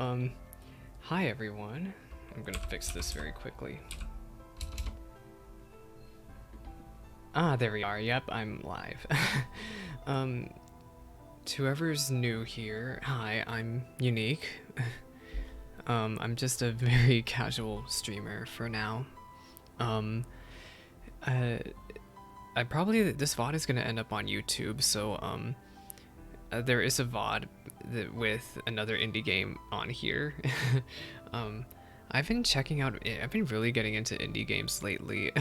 Hi everyone. I'm gonna fix this very quickly. Ah, there we are. Yep, I'm live. To whoever's new here, hi, I'm Unique. I'm just a very casual streamer for now. I probably, this VOD is gonna end up on YouTube, so, there is a VOD with another indie game on here. um, I've been checking out, I've been really getting into indie games lately.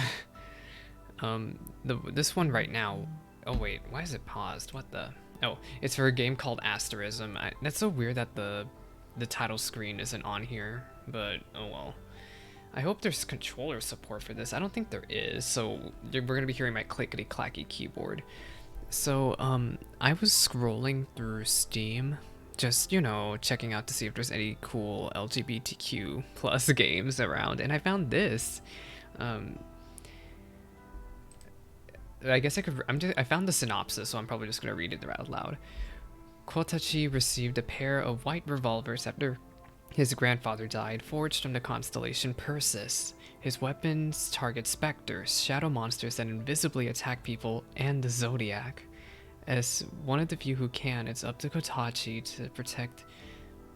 This one right now, oh wait, why is it paused? What the? Oh, it's for a game called Asterism. That's so weird that the title screen isn't on here, but oh well. I hope there's controller support for this. I don't think there is, so we're gonna be hearing my clickety-clacky keyboard. So, I was scrolling through Steam, just, you know, checking out to see if there's any cool LGBTQ plus games around, and I found this. I guess I found the synopsis, so I'm probably just gonna read it out loud. Kotachi received a pair of white revolvers after his grandfather died, forged from the constellation Perseus. His weapons target specters, shadow monsters that invisibly attack people, and the Zodiac. As one of the few who can, it's up to Kotachi to protect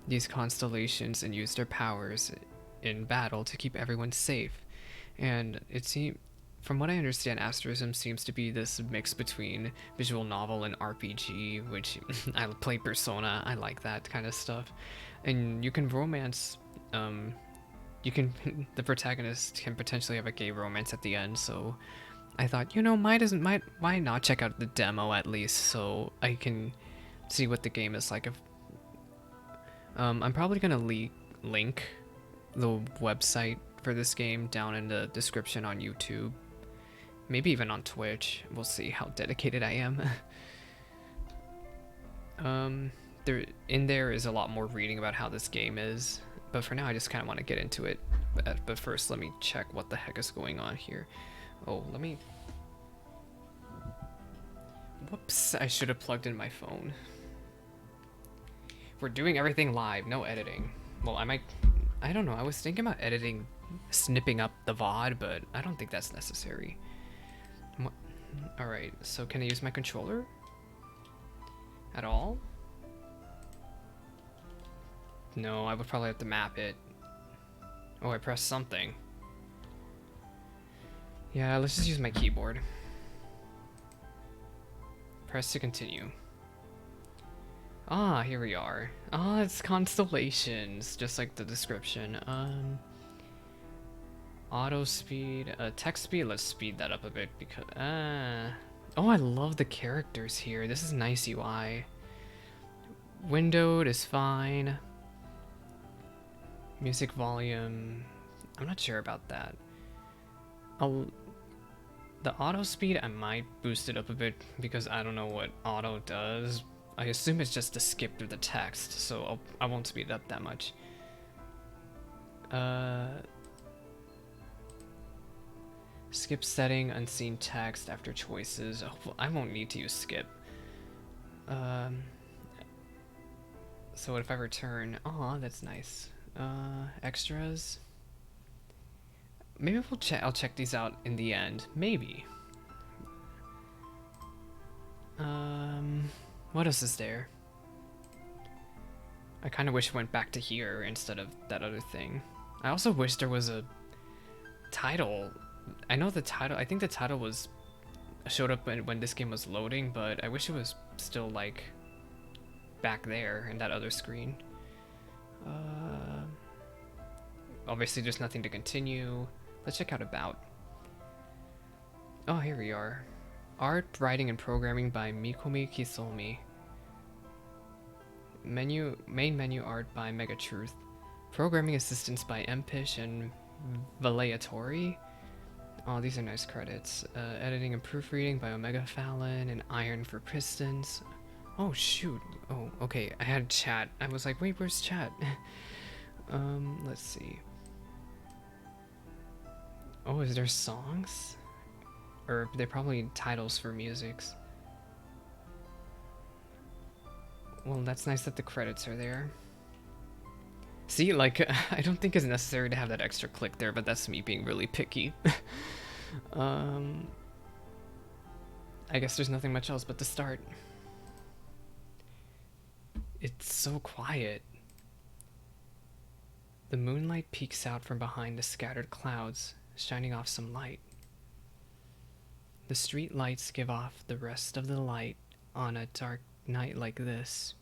these constellations and use their powers in battle to keep everyone safe. And it seems, from what I understand, Asterism seems to be this mix between visual novel and RPG, which I play Persona, I like that kind of stuff. And you can romance, the protagonist can potentially have a gay romance at the end, so I thought, you know, why not check out the demo at least, so I can see what the game is like. I'm probably gonna link the website for this game down in the description on YouTube, maybe even on Twitch. We'll see how dedicated I am. There is a lot more reading about how this game is, but for now I just kind of want to get into it. But first, let me check what the heck is going on here. Oh, whoops, I should have plugged in my phone. We're doing everything live, no editing. Well, I don't know, I was thinking about editing, snipping up the VOD, but I don't think that's necessary. Alright, so can I use my controller? At all? No, I would probably have to map it. Oh, I pressed something. Yeah, let's just use my keyboard. Press to continue. Ah, here we are. Ah, it's constellations, just like the description. Auto speed, text speed, let's speed that up a bit because, oh, I love the characters here. This is nice UI. Windowed is fine. Music volume, I'm not sure about that. The auto speed, I might boost it up a bit because I don't know what auto does. I assume it's just to skip through the text, so I won't speed it up that much. Skip setting, unseen text after choices. Oh, well, I won't need to use skip. So what if I return? Oh, that's nice. Extras. Maybe I'll check these out in the end. Maybe. What else is there? I kind of wish it went back to here instead of that other thing. I also wish there was a title. I know the title, I think the title showed up when this game was loading, but I wish it was still like back there in that other screen. Obviously there's nothing to continue. Let's check out about. Oh, here we are. Art, writing, and programming by Mikomi Kisomi. Main menu art by Megatruth. Programming assistance by Mpish and Valeatori. Oh, these are nice credits. Editing and proofreading by Omega Fallon and Iron for Pistons. Oh shoot. Oh, okay. I had chat. I was like, wait, where's chat? Let's see. Oh, is there songs? Or they're probably titles for musics. Well, that's nice that the credits are there. See, like, I don't think it's necessary to have that extra click there, but that's me being really picky. um, I guess there's nothing much else but to start. It's so quiet. The moonlight peeks out from behind the scattered clouds, shining off some light. The street lights give off the rest of the light on a dark night like this.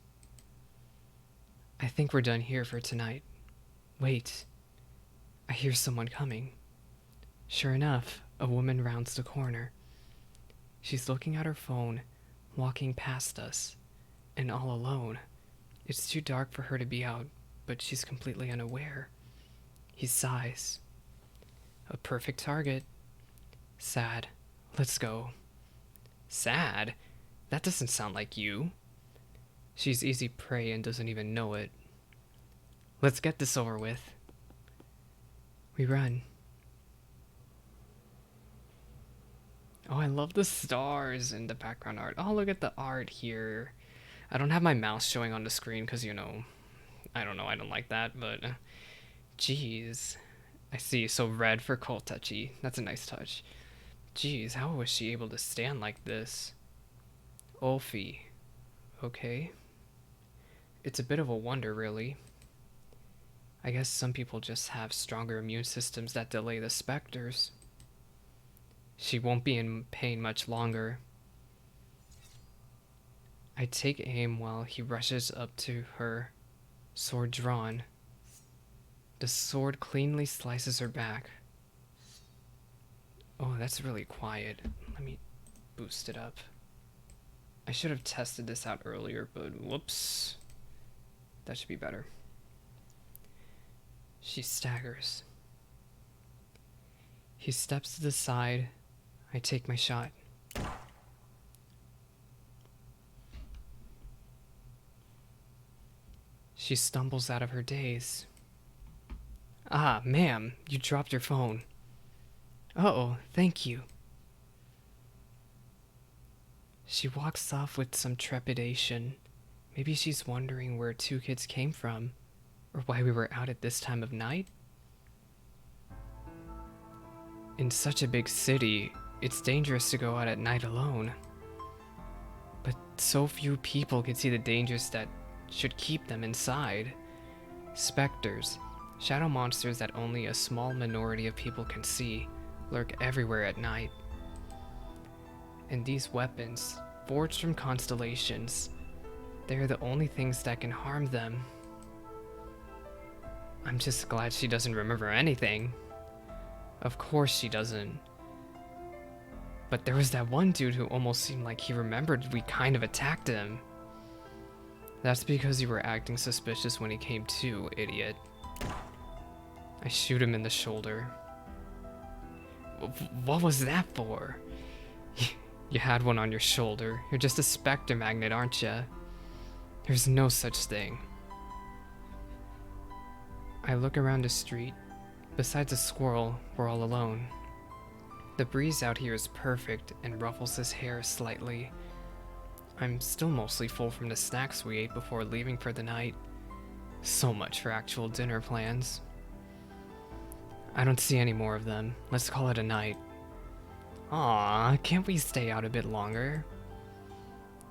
I think we're done here for tonight. Wait, I hear someone coming. Sure enough, a woman rounds the corner. She's looking at her phone, walking past us, and all alone. It's too dark for her to be out, but she's completely unaware. He sighs. A perfect target. Sad. Let's go. Sad? That doesn't sound like you. She's easy prey and doesn't even know it. Let's get this over with. We run. Oh, I love the stars in the background art. Oh, look at the art here. I don't have my mouse showing on the screen because, you know, I don't know, I don't like that, but jeez. I see, so red for Kotachi. That's a nice touch. Jeez, how was she able to stand like this? Olfie. Okay. It's a bit of a wonder, really. I guess some people just have stronger immune systems that delay the specters. She won't be in pain much longer. I take aim while he rushes up to her, sword drawn. The sword cleanly slices her back. Oh, that's really quiet. Let me boost it up. I should have tested this out earlier, but whoops. That should be better. She staggers. He steps to the side. I take my shot. She stumbles out of her daze. Ah, ma'am, you dropped your phone. Uh-oh, thank you. She walks off with some trepidation. Maybe she's wondering where two kids came from, or why we were out at this time of night? In such a big city, it's dangerous to go out at night alone. But so few people can see the dangers that should keep them inside. Specters, shadow monsters that only a small minority of people can see, lurk everywhere at night. And these weapons, forged from constellations, they're the only things that can harm them. I'm just glad she doesn't remember anything. Of course she doesn't. But there was that one dude who almost seemed like he remembered we kind of attacked him. That's because you were acting suspicious when he came to, idiot. I shoot him in the shoulder. What was that for? You had one on your shoulder. You're just a specter magnet, aren't you? There's no such thing. I look around the street. Besides a squirrel, we're all alone. The breeze out here is perfect and ruffles his hair slightly. I'm still mostly full from the snacks we ate before leaving for the night. So much for actual dinner plans. I don't see any more of them. Let's call it a night. Aw, can't we stay out a bit longer?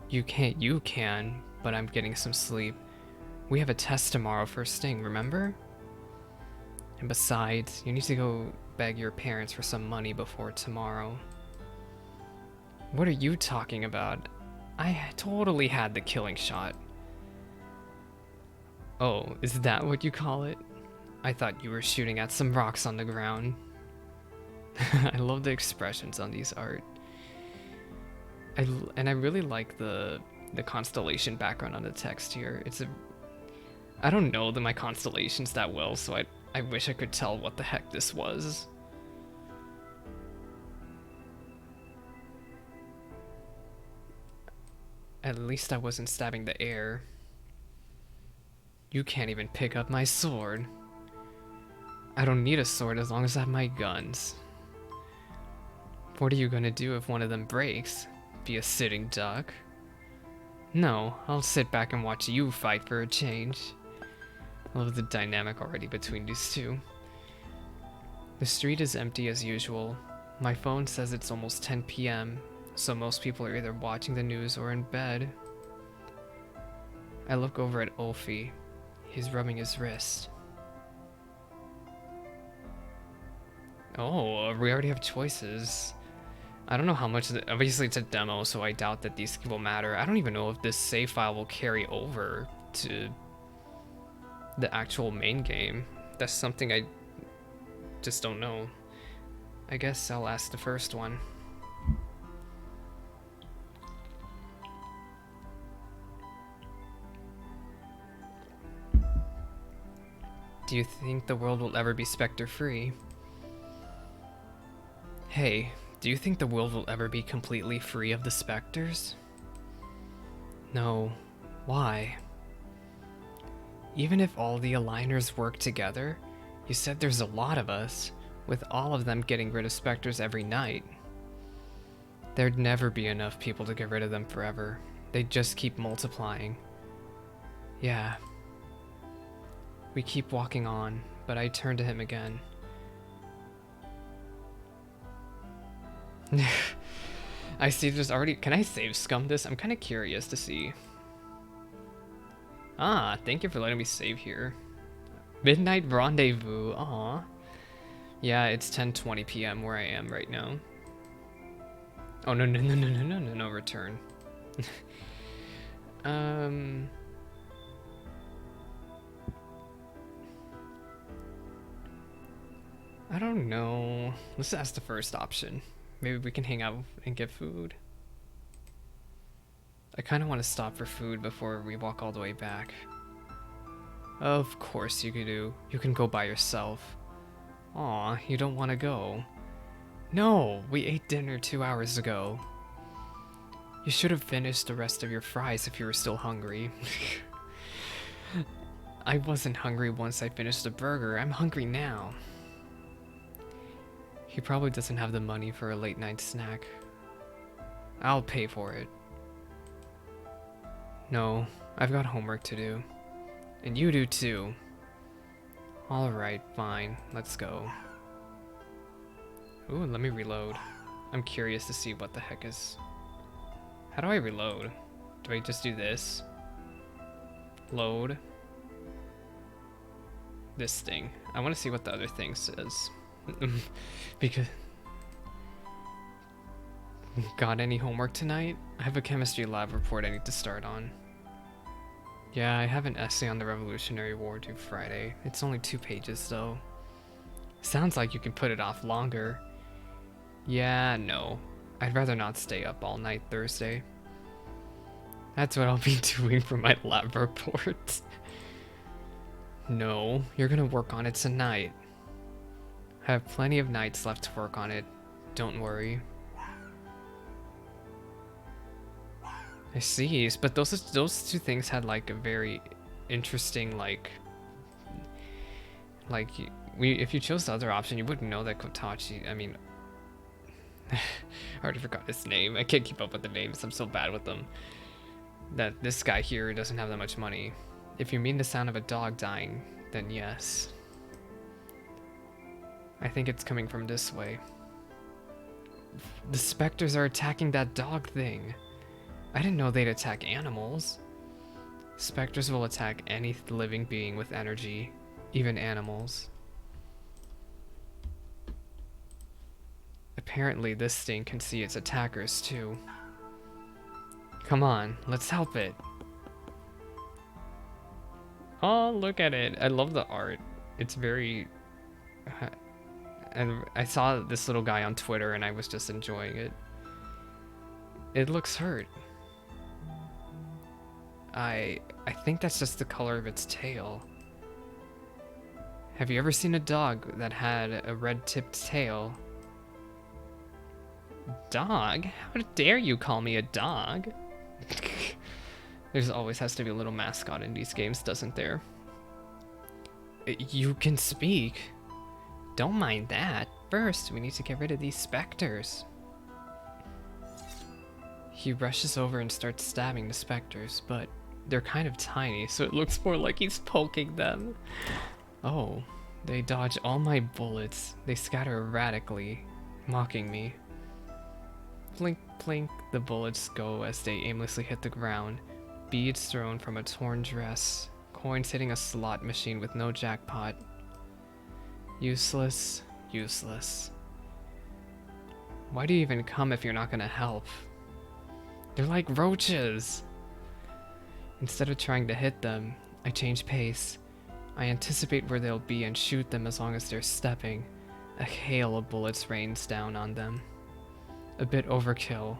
You can, but I'm getting some sleep. We have a test tomorrow first thing, remember? And besides, you need to go beg your parents for some money before tomorrow. What are you talking about? I totally had the killing shot. Oh, is that what you call it? I thought you were shooting at some rocks on the ground. I love the expressions on these art. I really like the constellation background on the text here. I don't know my constellations that well, so I wish I could tell what the heck this was. At least I wasn't stabbing the air. You can't even pick up my sword. I don't need a sword as long as I have my guns. What are you gonna do if one of them breaks? Be a sitting duck? No, I'll sit back and watch you fight for a change. I love the dynamic already between these two. The street is empty as usual. My phone says it's almost 10 p.m., so most people are either watching the news or in bed. I look over at Ulfi. He's rubbing his wrist. Oh, we already have choices. I don't know how much, obviously it's a demo, so I doubt that these will matter. I don't even know if this save file will carry over to the actual main game. That's something I just don't know. I guess I'll ask the first one. Do you think the world will ever be specter-free? Hey, do you think the world will ever be completely free of the specters? No. Why? Even if all the aligners work together, you said there's a lot of us, with all of them getting rid of specters every night. There'd never be enough people to get rid of them forever. They'd just keep multiplying. Yeah. We keep walking on, but I turn to him again. I see there's already... Can I save scum this? I'm kind of curious to see. Ah, thank you for letting me save here. Midnight Rendezvous. Aw. Yeah, it's 10:20 p.m. where I am right now. Oh, no, return. I don't know. Let's ask the first option. Maybe we can hang out and get food. I kind of want to stop for food before we walk all the way back. Of course you can do. You can go by yourself. Aw, you don't want to go. No, we ate dinner 2 hours ago. You should have finished the rest of your fries if you were still hungry. I wasn't hungry once I finished the burger. I'm hungry now. He probably doesn't have the money for a late night snack. I'll pay for it. No, I've got homework to do. And you do too. Alright, fine. Let's go. Ooh, let me reload. I'm curious to see what the heck is... How do I reload? Do I just do this? Load. This thing. I want to see what the other thing says. Because... Got any homework tonight? I have a chemistry lab report I need to start on. Yeah, I have an essay on the Revolutionary War due Friday. It's only 2 pages though. Sounds like you can put it off longer. Yeah, no. I'd rather not stay up all night Thursday. That's what I'll be doing for my lab report. No, you're gonna work on it tonight. I have plenty of nights left to work on it. Don't worry. I see, but those 2 things had like a very interesting if you chose the other option, you wouldn't know that Kotachi. I mean, I already forgot his name. I can't keep up with the names. I'm so bad with them. That this guy here doesn't have that much money. If you mean the sound of a dog dying, then yes. I think it's coming from this way. The specters are attacking that dog thing. I didn't know they'd attack animals. Specters will attack any living being with energy, even animals. Apparently this thing can see its attackers too. Come on, let's help it. Oh, look at it. I love the art. It's very... And I saw this little guy on Twitter and I was just enjoying it. It looks hurt. I think that's just the color of its tail. Have you ever seen a dog that had a red-tipped tail? Dog? How dare you call me a dog? There's always has to be a little mascot in these games, doesn't there? You can speak. Don't mind that. First, we need to get rid of these specters. He rushes over and starts stabbing the specters, but they're kind of tiny, so it looks more like he's poking them. Oh, they dodge all my bullets. They scatter erratically, mocking me. Blink, blink, the bullets go as they aimlessly hit the ground. Beads thrown from a torn dress. Coins hitting a slot machine with no jackpot. Useless, useless. Why do you even come if you're not gonna help? They're like roaches! Instead of trying to hit them, I change pace. I anticipate where they'll be and shoot them as long as they're stepping. A hail of bullets rains down on them. A bit overkill,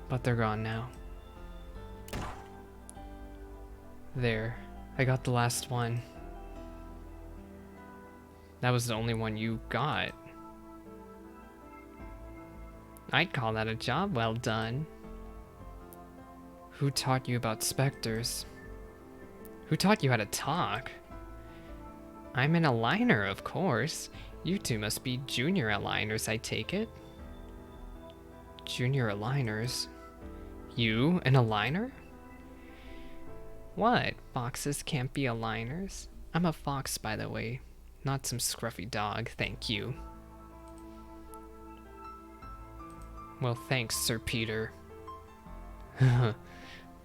but they're gone now. There, I got the last one. That was the only one you got. I'd call that a job well done. Who taught you about specters? Who taught you how to talk? I'm an aligner, of course. You two must be junior aligners, I take it. Junior aligners? You, an aligner? What? Foxes can't be aligners? I'm a fox, by the way. Not some scruffy dog, thank you. Well, thanks, Sir Peter.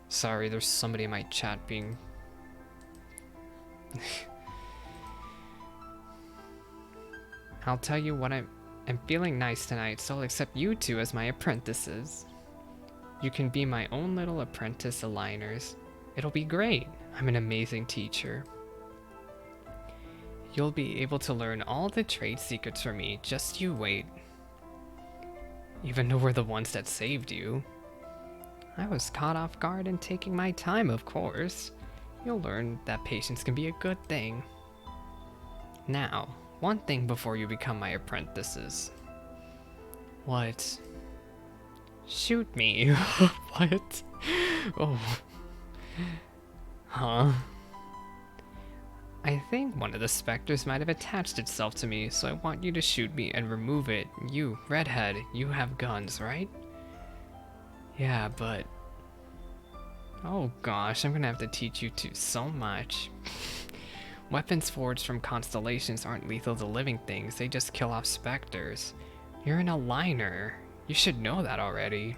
Sorry, there's somebody in my chat being... I'll tell you what, I'm feeling nice tonight, so I'll accept you two as my apprentices. You can be my own little apprentice aligners. It'll be great. I'm an amazing teacher. You'll be able to learn all the trade secrets from me, just you wait. Even though we're the ones that saved you. I was caught off guard and taking my time, of course. You'll learn that patience can be a good thing. Now, one thing before you become my apprentices. What? Shoot me. What? Oh. Huh? I think one of the specters might have attached itself to me, so I want you to shoot me and remove it. You, redhead, you have guns, right? Yeah, but... Oh gosh, I'm gonna have to teach you two so much. Weapons forged from constellations aren't lethal to living things, they just kill off specters. You're an aligner. You should know that already.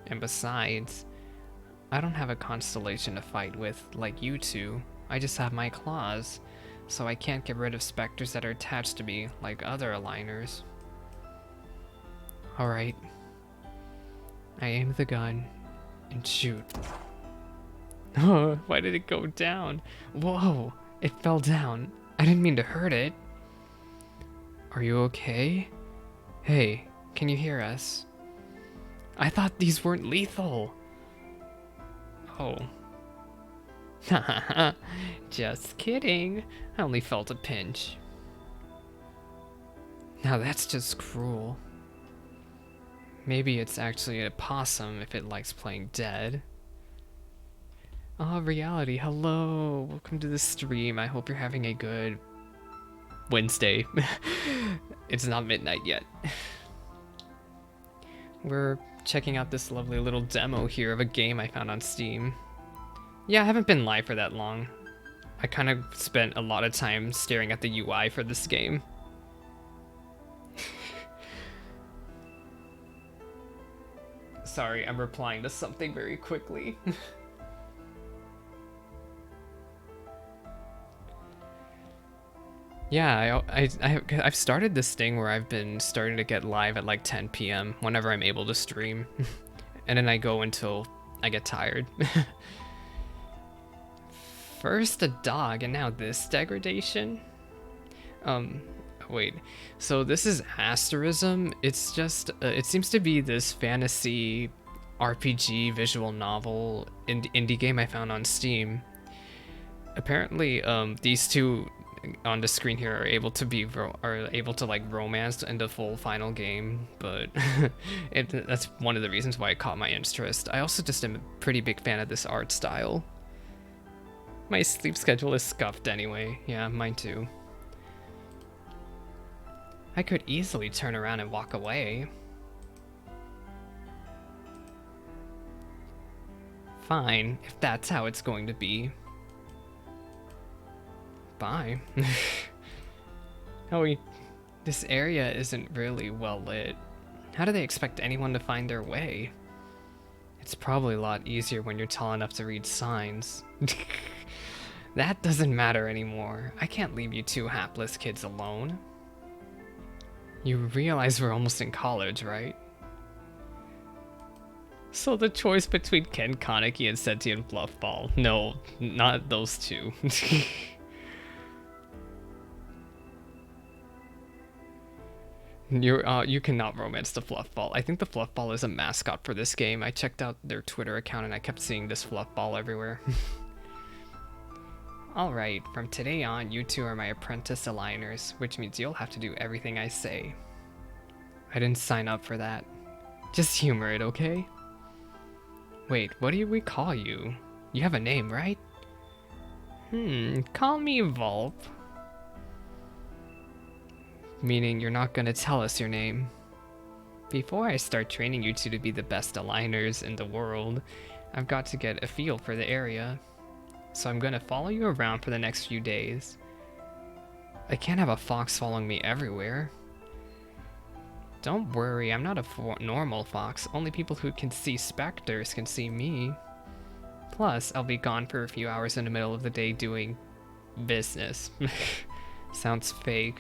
And besides, I don't have a constellation to fight with like you two. I just have my claws, so I can't get rid of specters that are attached to me like other aligners. Alright. I aim the gun and shoot. Oh, why did it go down? Whoa, it fell down. I didn't mean to hurt it. Are you okay? Hey, can you hear us? I thought these weren't lethal. Oh. Hahaha, just kidding. I only felt a pinch. Now that's just cruel. Maybe it's actually a possum if it likes playing dead. Oh, reality, hello. Welcome to the stream. I hope you're having a good Wednesday. It's not midnight yet. We're checking out this lovely little demo here of a game I found on Steam. Yeah, I haven't been live for that long. I kind of spent a lot of time staring at the UI for this game. Sorry, I'm replying to something very quickly. Yeah, I've started this thing where I've been starting to get live at like 10 p.m. whenever I'm able to stream. And then I go until I get tired. First a dog, and now this degradation? Wait. So this is Asterism. It's just, it seems to be this fantasy RPG visual novel indie game I found on Steam. Apparently, these two on the screen here are able to like romance in the full final game, but that's one of the reasons why it caught my interest. I also just am a pretty big fan of this art style. My sleep schedule is scuffed anyway. Yeah, mine too. I could easily turn around and walk away. Fine, if that's how it's going to be. Bye. Oh, this area isn't really well lit. How do they expect anyone to find their way? It's probably a lot easier when you're tall enough to read signs. That doesn't matter anymore. I can't leave you two hapless kids alone. You realize we're almost in college, right? So the choice between Ken Kaneki and Sentient Fluffball. No, not those two. You cannot romance the Fluffball. I think the Fluffball is a mascot for this game. I checked out their Twitter account and I kept seeing this Fluffball everywhere. Alright, from today on, you two are my apprentice aligners, which means you'll have to do everything I say. I didn't sign up for that. Just humor it, okay? Wait, what do we call you? You have a name, right? Call me Vulp. Meaning you're not gonna tell us your name. Before I start training you two to be the best aligners in the world, I've got to get a feel for the area. So I'm gonna follow you around for the next few days. I can't have a fox following me everywhere. Don't worry, I'm not a normal fox. Only people who can see specters can see me. Plus, I'll be gone for a few hours in the middle of the day doing business. Sounds fake.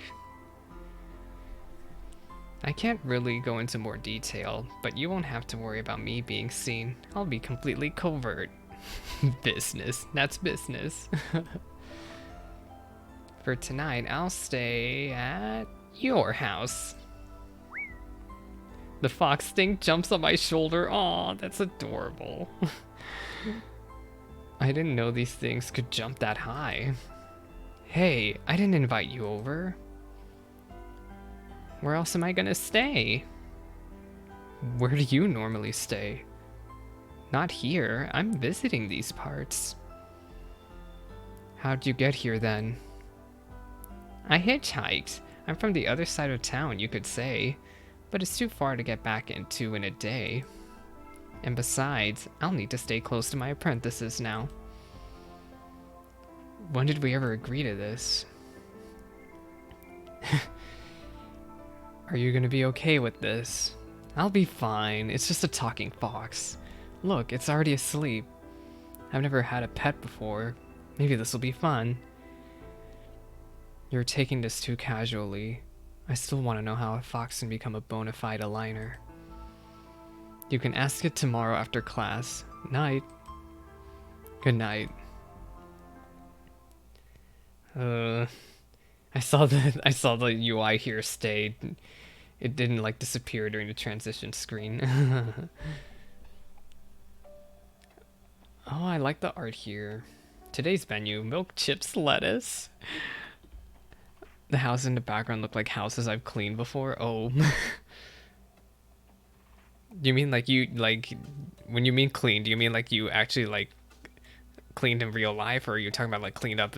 I can't really go into more detail, but you won't have to worry about me being seen. I'll be completely covert. Business, that's business. For tonight, I'll stay at your house. The fox thing jumps on my shoulder. Aw, that's adorable. I didn't know these things could jump that high. Hey, I didn't invite you over. Where else am I gonna stay? Where do you normally stay? Not here. I'm visiting these parts. How'd you get here then? I hitchhiked. I'm from the other side of town, you could say. But it's too far to get back into in a day. And besides, I'll need to stay close to my apprentices now. When did we ever agree to this? Are you gonna be okay with this? I'll be fine. It's just a talking fox. Look, it's already asleep. I've never had a pet before. Maybe this will be fun. You're taking this too casually. I still want to know how a fox can become a bona fide aligner. You can ask it tomorrow after class. Night. Good night. I saw the UI here stayed. It didn't like disappear during the transition screen. Oh, I like the art here. Today's menu: milk, chips, lettuce. The houses in the background look like houses I've cleaned before. Oh. You mean like when you mean cleaned, do you mean like you actually like cleaned in real life, or are you talking about like cleaned up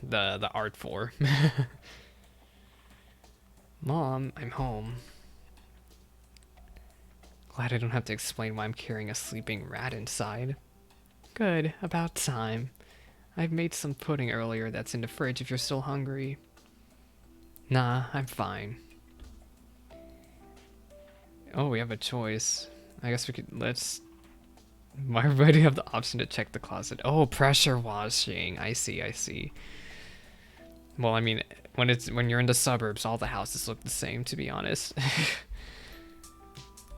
the art for? Mom, I'm home. Glad I don't have to explain why I'm carrying a sleeping rat inside. Good, about time. I've made some pudding earlier that's in the fridge if you're still hungry. Nah, I'm fine. Oh, we have a choice. I guess we could, why do you have the option to check the closet? Oh, pressure washing. I see. Well, I mean, when you're in the suburbs, all the houses look the same, to be honest.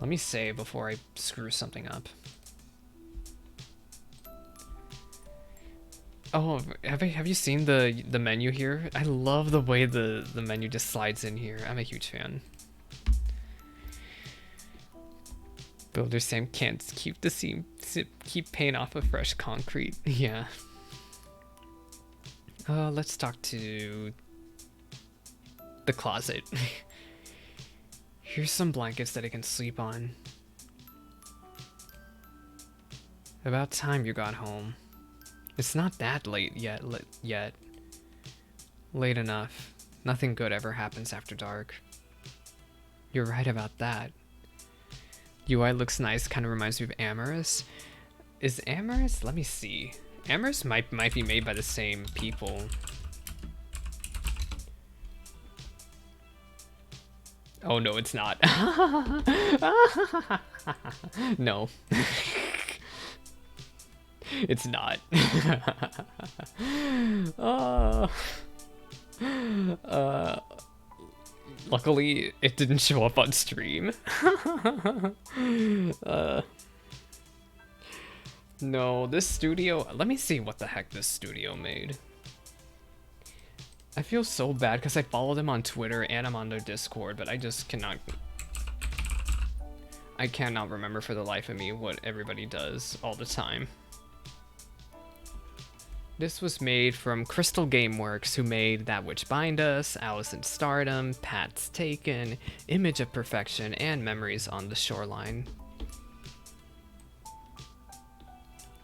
Let me save before I screw something up. Oh, have you seen the menu here? I love the way the menu just slides in here. I'm a huge fan. Builder Sam can't keep paint off of fresh concrete. Yeah. Let's talk to the closet. Here's some blankets that I can sleep on. About time you got home. It's not that late yet. Late enough. Nothing good ever happens after dark. You're right about that. UI looks nice, kind of reminds me of Amorous. Is Amorous? Let me see. Amorous might be made by the same people. Oh no, it's not. No. It's not. Luckily, it didn't show up on stream. No, this studio... Let me see what the heck this studio made. I feel so bad because I follow them on Twitter and I'm on their Discord, but I just cannot... I cannot remember for the life of me what everybody does all the time. This was made from Crystal Gameworks, who made That Which Bind Us, Alice in Stardom, Pat's Taken, Image of Perfection, and Memories on the Shoreline.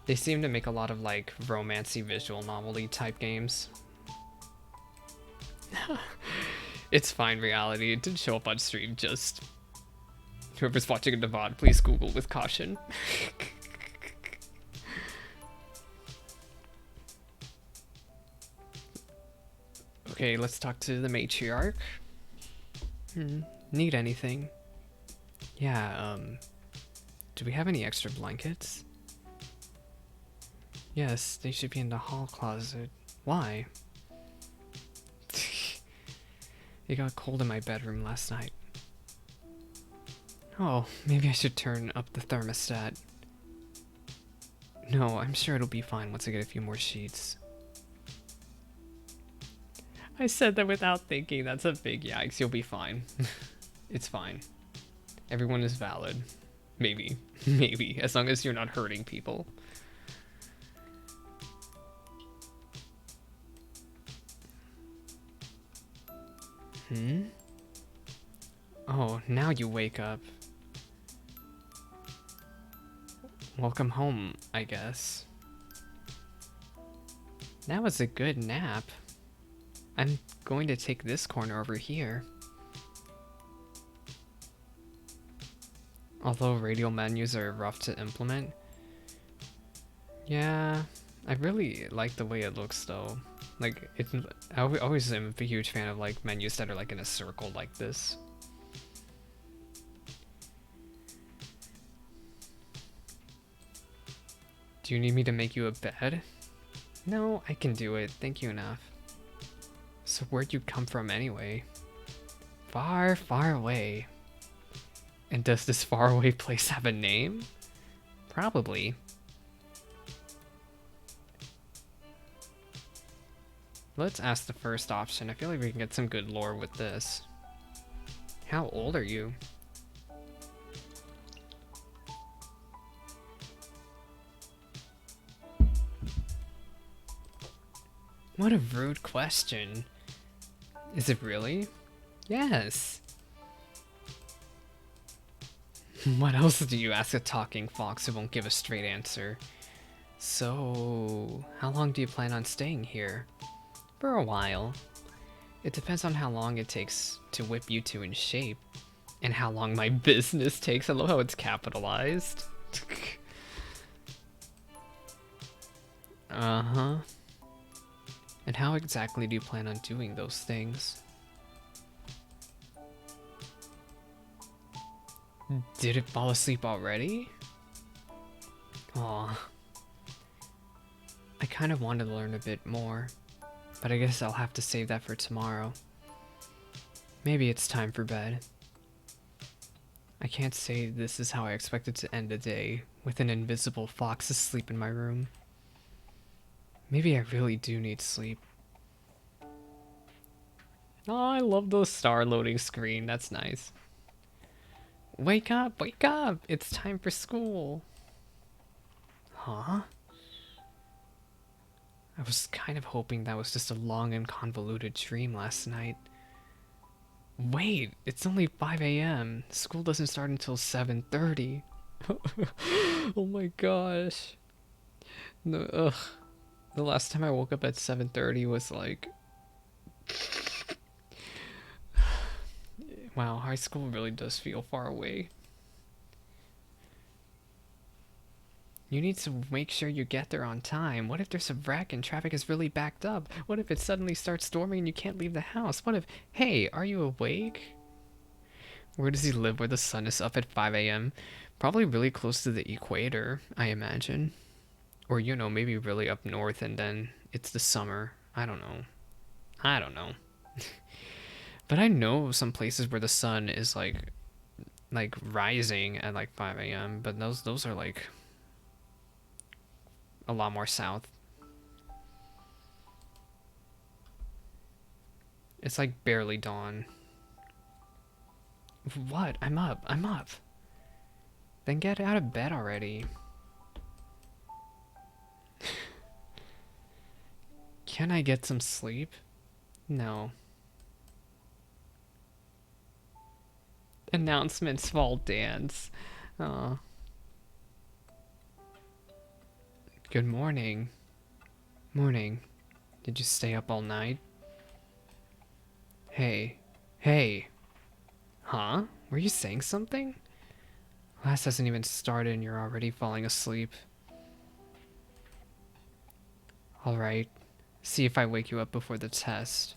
They seem to make a lot of like romancy visual novelty type games. It's fine, reality. It didn't show up on stream, just... Whoever's watching in the VOD, please Google with caution. Okay, let's talk to the Matriarch. Need anything? Yeah, do we have any extra blankets? Yes, they should be in the hall closet. Why? It got cold in my bedroom last night. Oh, maybe I should turn up the thermostat. No, I'm sure it'll be fine once I get a few more sheets. I said that without thinking. That's a big yikes. You'll be fine. It's fine. Everyone is valid. Maybe. Maybe. As long as you're not hurting people. Oh, now you wake up. Welcome home, I guess. That was a good nap. I'm going to take this corner over here. Although radial menus are rough to implement. Yeah, I really like the way it looks though. Like, I always am a huge fan of like menus that are like in a circle like this. Do you need me to make you a bed? No, I can do it. Thank you enough. So where'd you come from anyway? Far, far away. And does this faraway place have a name? Probably. Let's ask the first option. I feel like we can get some good lore with this. How old are you? What a rude question. Is it really? Yes. What else do you ask a talking fox who won't give a straight answer? So, how long do you plan on staying here? For a while. It depends on how long it takes to whip you two in shape. And how long my business takes. I love how it's capitalized. Uh-huh. And how exactly do you plan on doing those things? Did it fall asleep already? Aw. I kind of wanted to learn a bit more, but I guess I'll have to save that for tomorrow. Maybe it's time for bed. I can't say this is how I expected to end the day, with an invisible fox asleep in my room. Maybe I really do need sleep. Oh, I love the star loading screen. That's nice. Wake up! Wake up! It's time for school. Huh? I was kind of hoping that was just a long and convoluted dream last night. Wait, it's only 5 a.m. School doesn't start until 7:30. Oh my gosh. No, ugh. The last time I woke up at 7:30 was like... Wow, high school really does feel far away. You need to make sure you get there on time. What if there's a wreck and traffic is really backed up? What if it suddenly starts storming and you can't leave the house? What if, hey, are you awake? Where does he live where the sun is up at 5 a.m.? Probably really close to the equator, I imagine. Or, you know, maybe really up north and then it's the summer. I don't know. I don't know. But I know some places where the sun is like rising at like 5 a.m. But those are like a lot more south. It's like barely dawn. What? I'm up. I'm up. Then get out of bed already. Can I get some sleep? No. Announcements fall dance. Oh. Good morning. Morning. Did you stay up all night? Hey. Hey. Huh? Were you saying something? Class hasn't even started and you're already falling asleep. Alright. See if I wake you up before the test.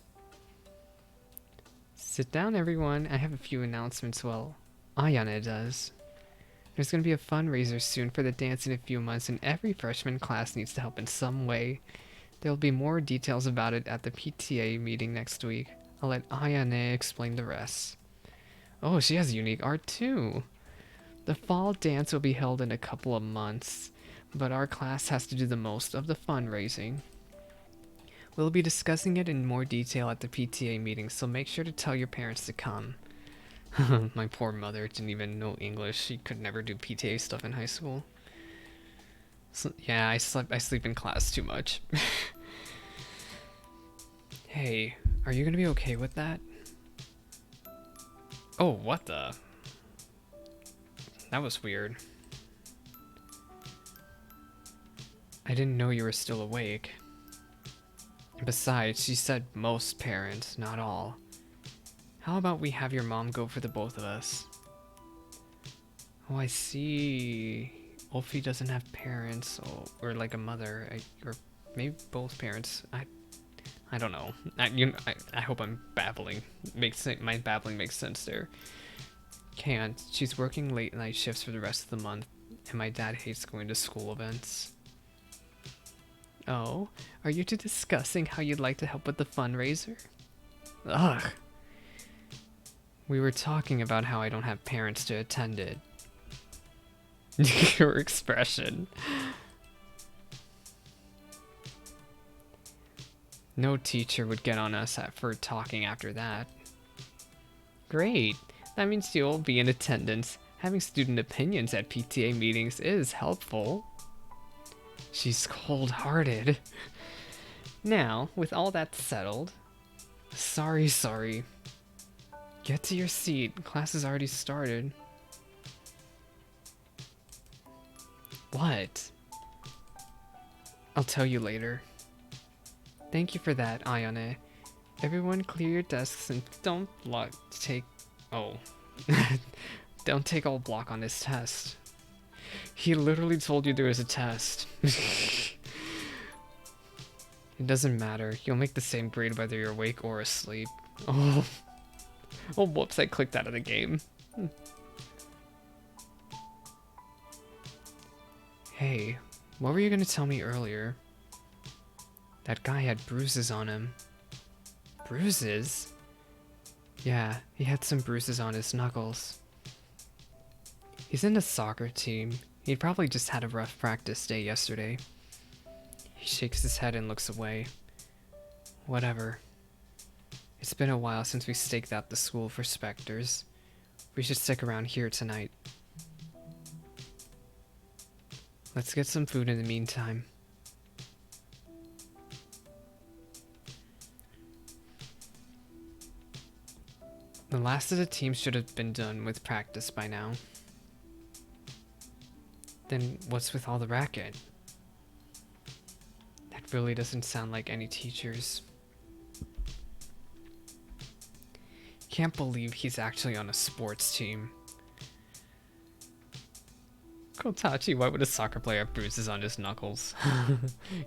Sit down, everyone. I have a few announcements. Well, Ayane does. There's going to be a fundraiser soon for the dance in a few months, and every freshman class needs to help in some way. There will be more details about it at the PTA meeting next week. I'll let Ayane explain the rest. Oh, she has unique art too. The fall dance will be held in a couple of months, but our class has to do the most of the fundraising. We'll be discussing it in more detail at the PTA meeting, so make sure to tell your parents to come. My poor mother didn't even know English. She could never do PTA stuff in high school. So, yeah, I sleep in class too much. Hey, are you gonna be okay with that? Oh, what the? That was weird. I didn't know you were still awake. Besides, she said most parents, not all. How about we have your mom go for the both of us? Oh, I see. Ulfi doesn't have parents, or like a mother, or maybe both parents. I don't know. I hope I'm babbling. My babbling makes sense there. Can't. She's working late night shifts for the rest of the month, and my dad hates going to school events. Oh, are you two discussing how you'd like to help with the fundraiser? Ugh. We were talking about how I don't have parents to attend it. Your expression. No teacher would get on us for talking after that. Great. That means you'll be in attendance. Having student opinions at PTA meetings is helpful. She's cold-hearted. Now, with all that settled... Sorry. Get to your seat. Class has already started. What? I'll tell you later. Thank you for that, Ayane. Everyone clear your desks and don't take... Oh. Don't take all block on this test. He literally told you there was a test. It doesn't matter. You'll make the same grade whether you're awake or asleep. Oh. Oh, whoops, I clicked out of the game. Hey, what were you gonna tell me earlier? That guy had bruises on him. Bruises? Yeah, he had some bruises on his knuckles. He's in the soccer team. He'd probably just had a rough practice day yesterday. He shakes his head and looks away. Whatever. It's been a while since we staked out the school for specters. We should stick around here tonight. Let's get some food in the meantime. The last of the teams should have been done with practice by now. Then what's with all the racket? That really doesn't sound like any teachers. Can't believe he's actually on a sports team. Kotachi, why would a soccer player have bruises on his knuckles?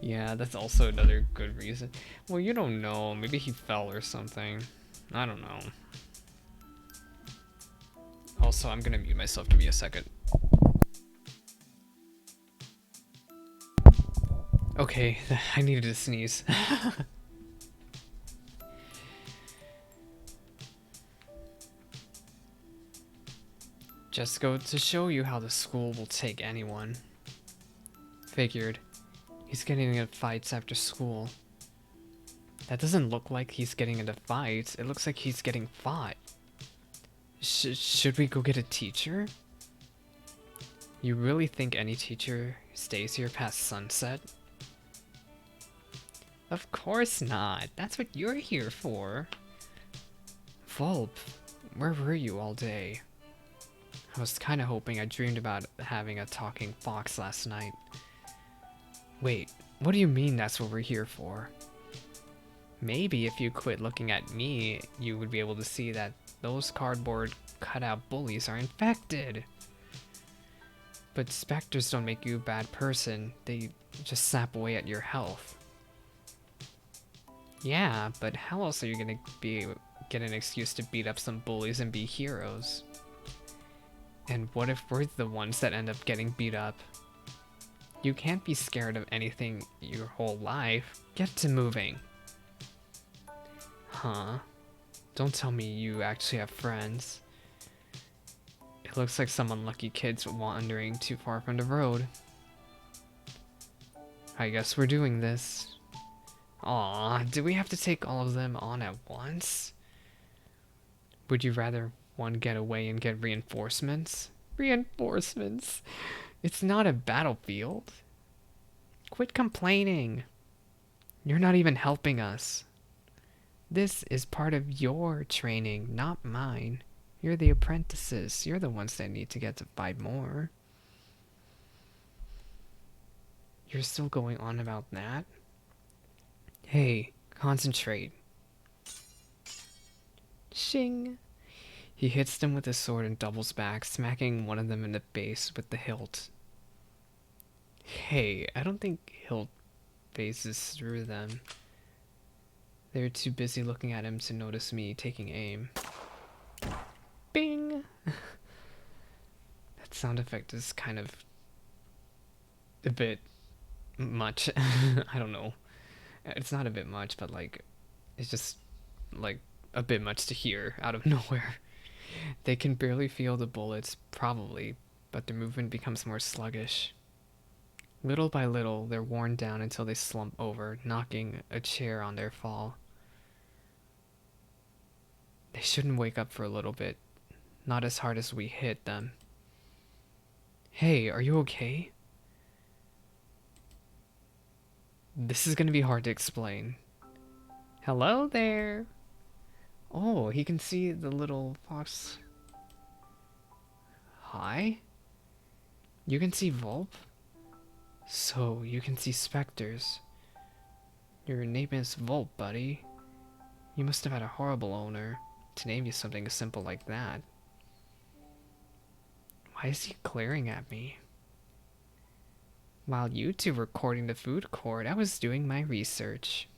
Yeah, that's also another good reason. Well, you don't know. Maybe he fell or something. I don't know. Also, I'm gonna mute myself. Give me a second. Okay, I needed to sneeze. Just go to show you how the school will take anyone. Figured. He's getting into fights after school. That doesn't look like he's getting into fights. It looks like he's getting fought. Should we go get a teacher? You really think any teacher stays here past sunset? Of course not. That's what you're here for. Volp, where were you all day? I was kind of hoping. I dreamed about having a talking fox last night. Wait, what do you mean that's what we're here for? Maybe if you quit looking at me, you would be able to see that those cardboard cutout bullies are infected. But specters don't make you a bad person. They just sap away at your health. Yeah, but how else are you gonna get an excuse to beat up some bullies and be heroes? And what if we're the ones that end up getting beat up? You can't be scared of anything your whole life. Get to moving. Huh? Don't tell me you actually have friends. It looks like some unlucky kids wandering too far from the road. I guess we're doing this. Aw, do we have to take all of them on at once? Would you rather one get away and get reinforcements? Reinforcements? It's not a battlefield. Quit complaining. You're not even helping us. This is part of your training, not mine. You're the apprentices. You're the ones that need to get to fight more. You're still going on about that? Hey, concentrate. Shing. He hits them with his sword and doubles back, smacking one of them in the face with the hilt. Hey, I don't think hilt phases through them. They're too busy looking at him to notice me taking aim. Bing! That sound effect is kind of a bit much. I don't know. It's not a bit much, but like, it's just like a bit much to hear out of nowhere. They can barely feel the bullets, probably, but their movement becomes more sluggish. Little by little, they're worn down until they slump over, knocking a chair on their fall. They shouldn't wake up for a little bit. Not as hard as we hit them. Hey, are you okay? This is gonna be hard to explain. Hello there! Oh, he can see the little fox. Hi? You can see Volp? So, you can see specters. Your name is Volp, buddy. You must have had a horrible owner to name you something as simple like that. Why is he glaring at me? While you two were recording the food court, I was doing my research.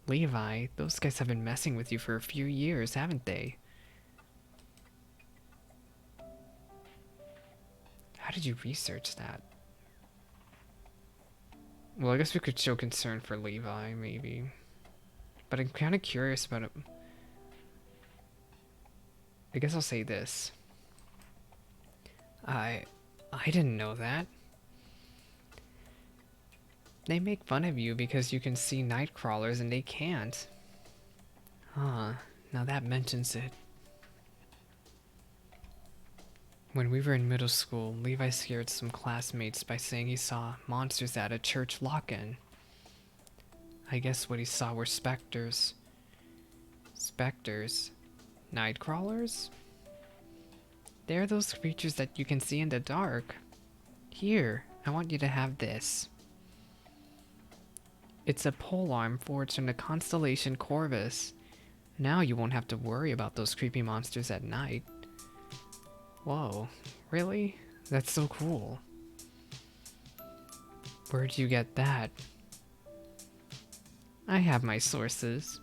Levi, those guys have been messing with you for a few years, haven't they? How did you research that? Well, I guess we could show concern for Levi, maybe. But I'm kind of curious about it. I guess I'll say this. I didn't know that. They make fun of you because you can see night crawlers and they can't. Huh, now that mentions it. When we were in middle school, Levi scared some classmates by saying he saw monsters at a church lock-in. I guess what he saw were specters. Specters? Night crawlers? They're those creatures that you can see in the dark. Here, I want you to have this. It's a polearm forged from the constellation Corvus. Now you won't have to worry about those creepy monsters at night. Whoa, really? That's so cool. Where'd you get that? I have my sources.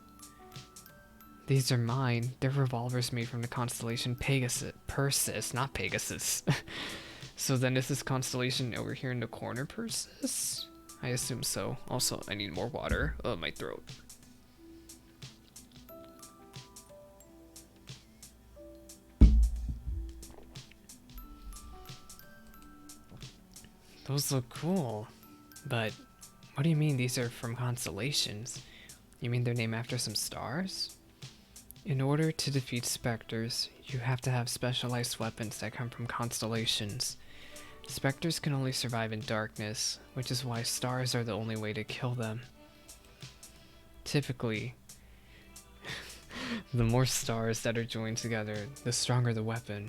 These are mine. They're revolvers made from the constellation Pegasus. Persis, not Pegasus. So then is this constellation over here in the corner Persis? I assume so. Also, I need more water. Oh, my throat. Those look cool. But what do you mean these are from constellations? You mean they're named after some stars? In order to defeat specters, you have to have specialized weapons that come from constellations. Specters can only survive in darkness, which is why stars are the only way to kill them. Typically, the more stars that are joined together, the stronger the weapon.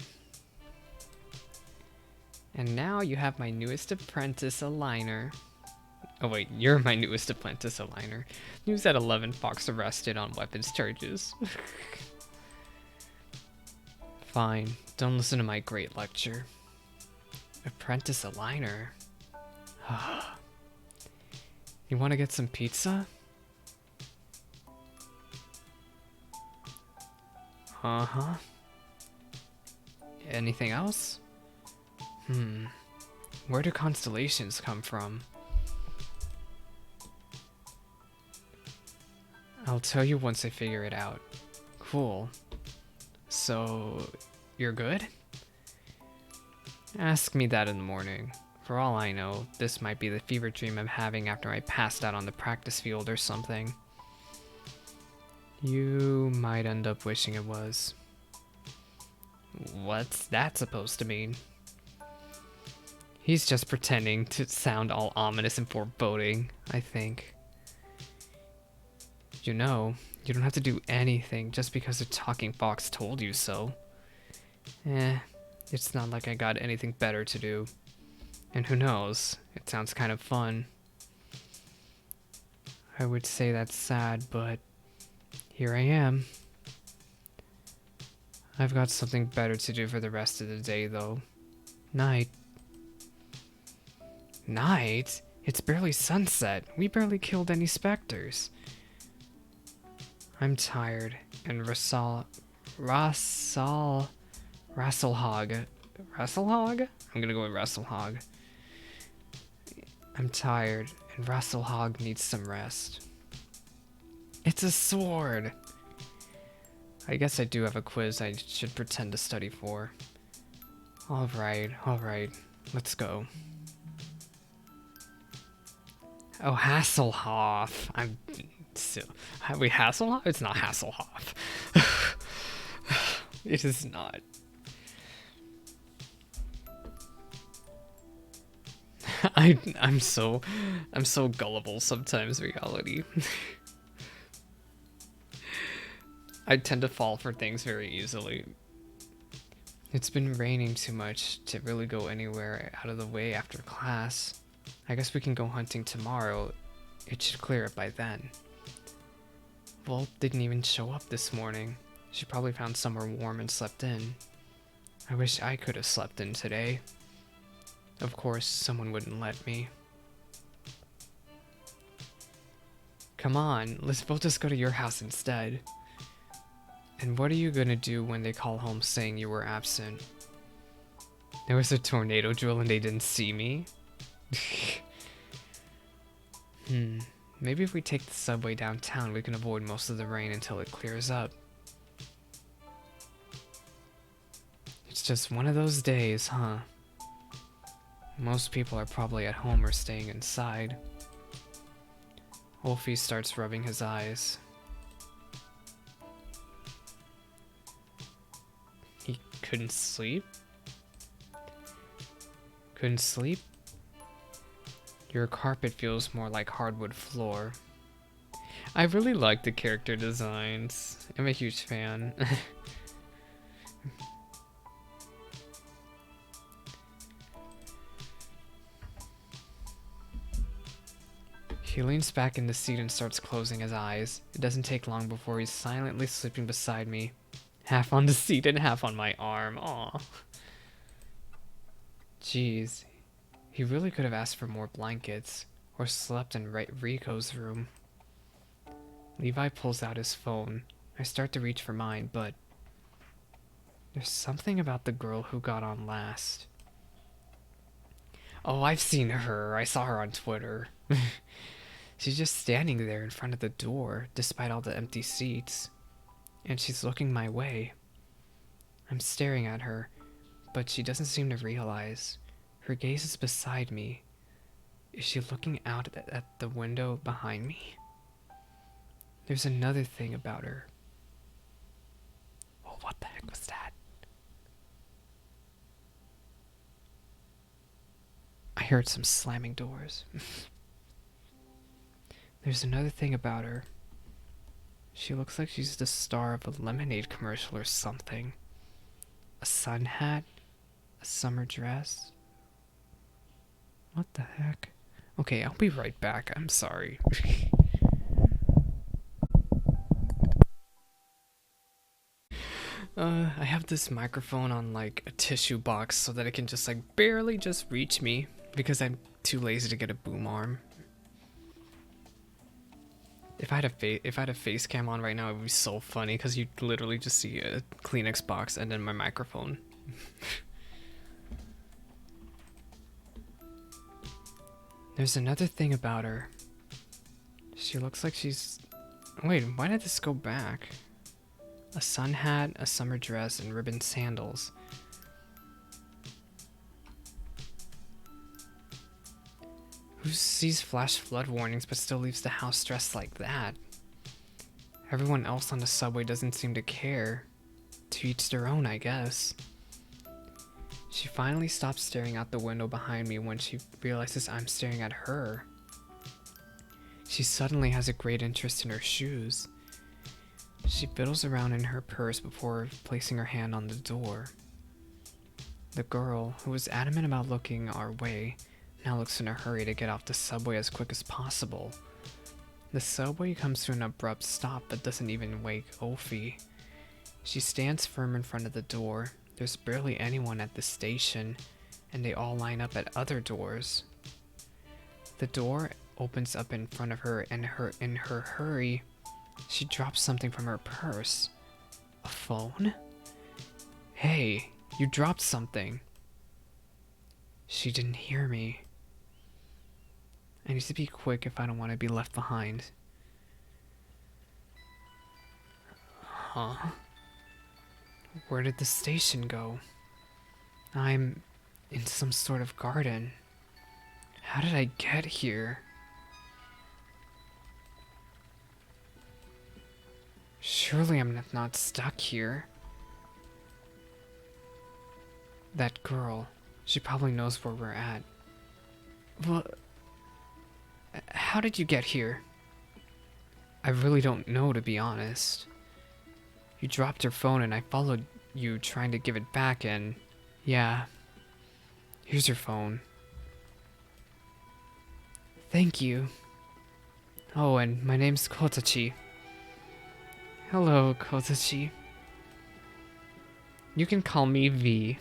And now you have my newest apprentice, Aligner. Oh wait, you're my newest apprentice, Aligner. News at 11, Fox arrested on weapons charges. Fine, don't listen to my great lecture. Apprentice Aligner? You want to get some pizza? Uh-huh. Anything else? Where do constellations come from? I'll tell you once I figure it out. Cool. So, you're good? Ask me that in the morning. For all I know, this might be the fever dream I'm having after I passed out on the practice field or something. You might end up wishing it was. What's that supposed to mean? He's just pretending to sound all ominous and foreboding, I think. You know, you don't have to do anything just because a talking fox told you so. It's not like I got anything better to do. And who knows, it sounds kind of fun. I would say that's sad, but here I am. I've got something better to do for the rest of the day, though. Night. Night? It's barely sunset. We barely killed any specters. I'm tired, and Rasselhog? Rasselhog? I'm gonna go with Rasselhog. I'm tired, and Rasselhog needs some rest. It's a sword! I guess I do have a quiz I should pretend to study for. Alright, let's go. Oh, Hasselhoff. Wait, Hasselhoff? It's not Hasselhoff. It is not. I'm so gullible sometimes, reality. I tend to fall for things very easily. It's been raining too much to really go anywhere out of the way after class. I guess we can go hunting tomorrow. It should clear it by then. Volt didn't even show up this morning. She probably found somewhere warm and slept in. I wish I could have slept in today. Of course, someone wouldn't let me. Come on, let's both just go to your house instead. And what are you gonna do when they call home saying you were absent? There was a tornado drill and they didn't see me? Maybe if we take the subway downtown, we can avoid most of the rain until it clears up. It's just one of those days, huh? Most people are probably at home or staying inside. Wolfie starts rubbing his eyes. He couldn't sleep? Couldn't sleep? Your carpet feels more like hardwood floor. I really like the character designs. I'm a huge fan. He leans back in the seat and starts closing his eyes. It doesn't take long before he's silently sleeping beside me. Half on the seat and half on my arm. Aw. Jeez, he really could have asked for more blankets, or slept in Rico's room. Levi pulls out his phone. I start to reach for mine, but there's something about the girl who got on last. Oh, I've seen her. I saw her on Twitter. She's just standing there in front of the door, despite all the empty seats. And she's looking my way. I'm staring at her, but she doesn't seem to realize. Her gaze is beside me. Is she looking out at the window behind me? There's another thing about her. Oh, what the heck was that? I heard some slamming doors. There's another thing about her. She looks like she's the star of a lemonade commercial or something. A sun hat? A summer dress? What the heck? Okay, I'll be right back. I'm sorry. I have this microphone on like a tissue box so that it can just like barely just reach me because I'm too lazy to get a boom arm. If I had a face cam on right now, it would be so funny because you'd literally just see a Kleenex box and then my microphone. There's another thing about her. She looks like she's... Wait, why did this go back? A sun hat, a summer dress, and ribbon sandals. Who sees flash flood warnings but still leaves the house dressed like that? Everyone else on the subway doesn't seem to care. To each their own, I guess. She finally stops staring out the window behind me when she realizes I'm staring at her. She suddenly has a great interest in her shoes. She fiddles around in her purse before placing her hand on the door. The girl, who was adamant about looking our way, now looks in a hurry to get off the subway as quick as possible. The subway comes to an abrupt stop but doesn't even wake Ophi. She stands firm in front of the door. There's barely anyone at the station, and they all line up at other doors. The door opens up in front of her, and in her hurry, she drops something from her purse. A phone? Hey, you dropped something. She didn't hear me. I need to be quick if I don't want to be left behind. Huh? Where did the station go? I'm in some sort of garden. How did I get here? Surely I'm not stuck here. That girl, she probably knows where we're at. Well, how did you get here? I really don't know, to be honest. You dropped your phone and I followed you trying to give it back and... Yeah. Here's your phone. Thank you. Oh, and my name's Kotachi. Hello, Kotachi. You can call me V.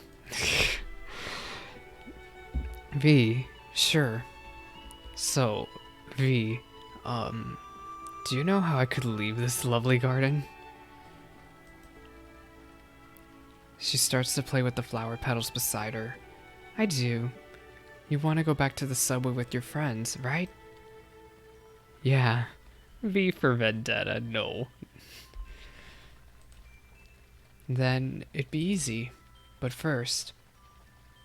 V, sure. So, V, do you know how I could leave this lovely garden? She starts to play with the flower petals beside her. I do. You want to go back to the subway with your friends, right? Yeah. V for Vendetta, no. Then it'd be easy. But first,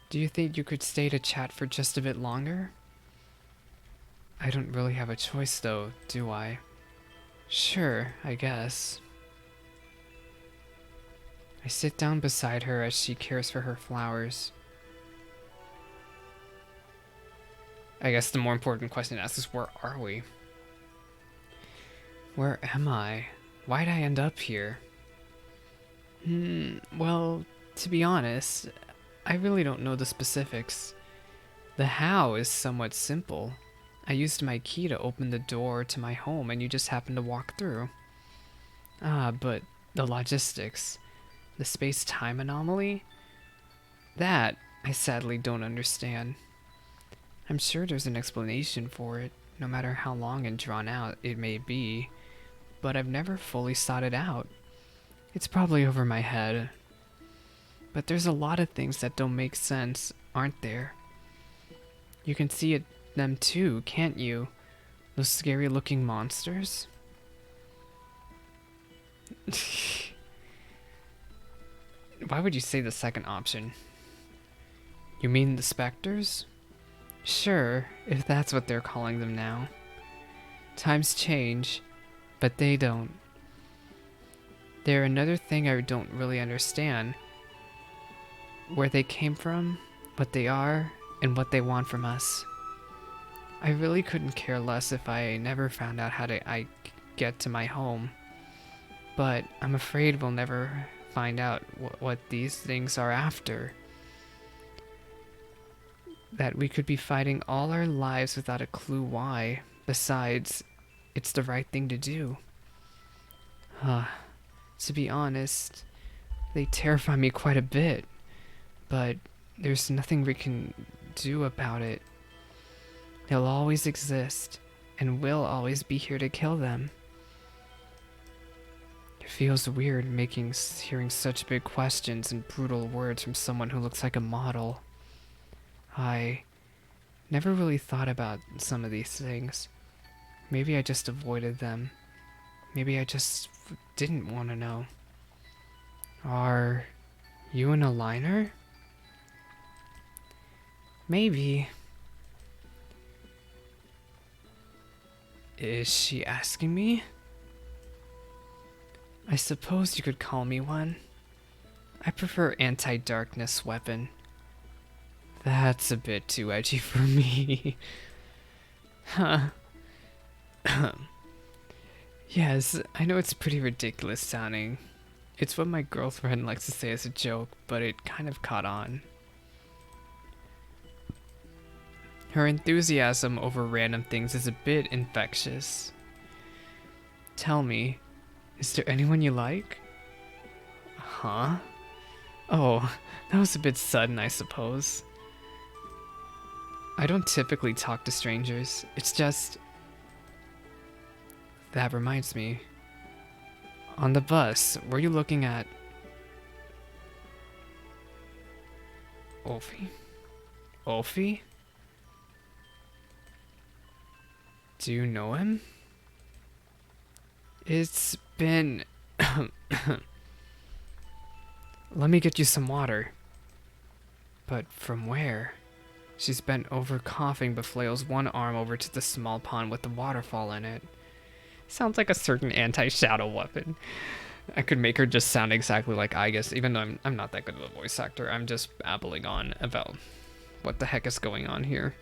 do you think you could stay to chat for just a bit longer? I don't really have a choice though, do I? Sure, I guess. I sit down beside her as she cares for her flowers. I guess the more important question to ask is, where are we? Where am I? Why'd I end up here? Well, to be honest, I really don't know the specifics. The how is somewhat simple. I used my key to open the door to my home and you just happened to walk through. But the logistics, the space-time anomaly, that I sadly don't understand. I'm sure there's an explanation for it, no matter how long and drawn out it may be, but I've never fully sought it out. It's probably over my head. But there's a lot of things that don't make sense, aren't there? You can see it them too, can't you? Those scary looking monsters? Why would you say the second option? You mean the specters? Sure, if that's what they're calling them now. Times change, but they don't. They're another thing I don't really understand. Where they came from, what they are, and what they want from us. I really couldn't care less if I never found out how I get to my home. But I'm afraid we'll never find out what these things are after. That we could be fighting all our lives without a clue why. Besides, it's the right thing to do. To be honest, they terrify me quite a bit. But there's nothing we can do about it. They'll always exist, and we'll always be here to kill them. It feels weird hearing such big questions and brutal words from someone who looks like a model. I never really thought about some of these things. Maybe I just avoided them. Maybe I just didn't want to know. Are you in a liner? Maybe. Is she asking me? I suppose you could call me one. I prefer anti-darkness weapon. That's a bit too edgy for me. Huh. Yes, I know it's pretty ridiculous sounding. It's what my girlfriend likes to say as a joke, but it kind of caught on. Her enthusiasm over random things is a bit infectious. Tell me, is there anyone you like? Huh? Oh, that was a bit sudden, I suppose. I don't typically talk to strangers. It's just... That reminds me. On the bus, were you looking at... Ulfi? Ulfi? Do you know him? It's been... Let me get you some water. But from where? She's bent over coughing but flails one arm over to the small pond with the waterfall in it. Sounds like a certain anti-shadow weapon. I could make her just sound exactly like Aigis, even though I'm not that good of a voice actor. I'm just babbling on about what the heck is going on here.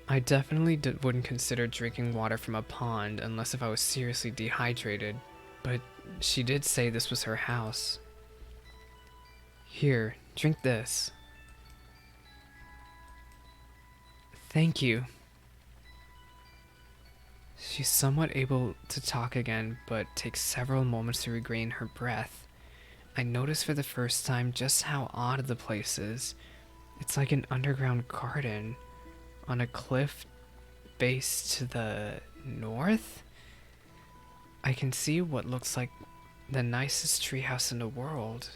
I definitely wouldn't consider drinking water from a pond unless if I was seriously dehydrated, but she did say this was her house. Here, drink this. Thank you. She's somewhat able to talk again, but takes several moments to regain her breath. I notice for the first time just how odd the place is. It's like an underground garden on a cliff base to the north. I can see what looks like the nicest treehouse in the world.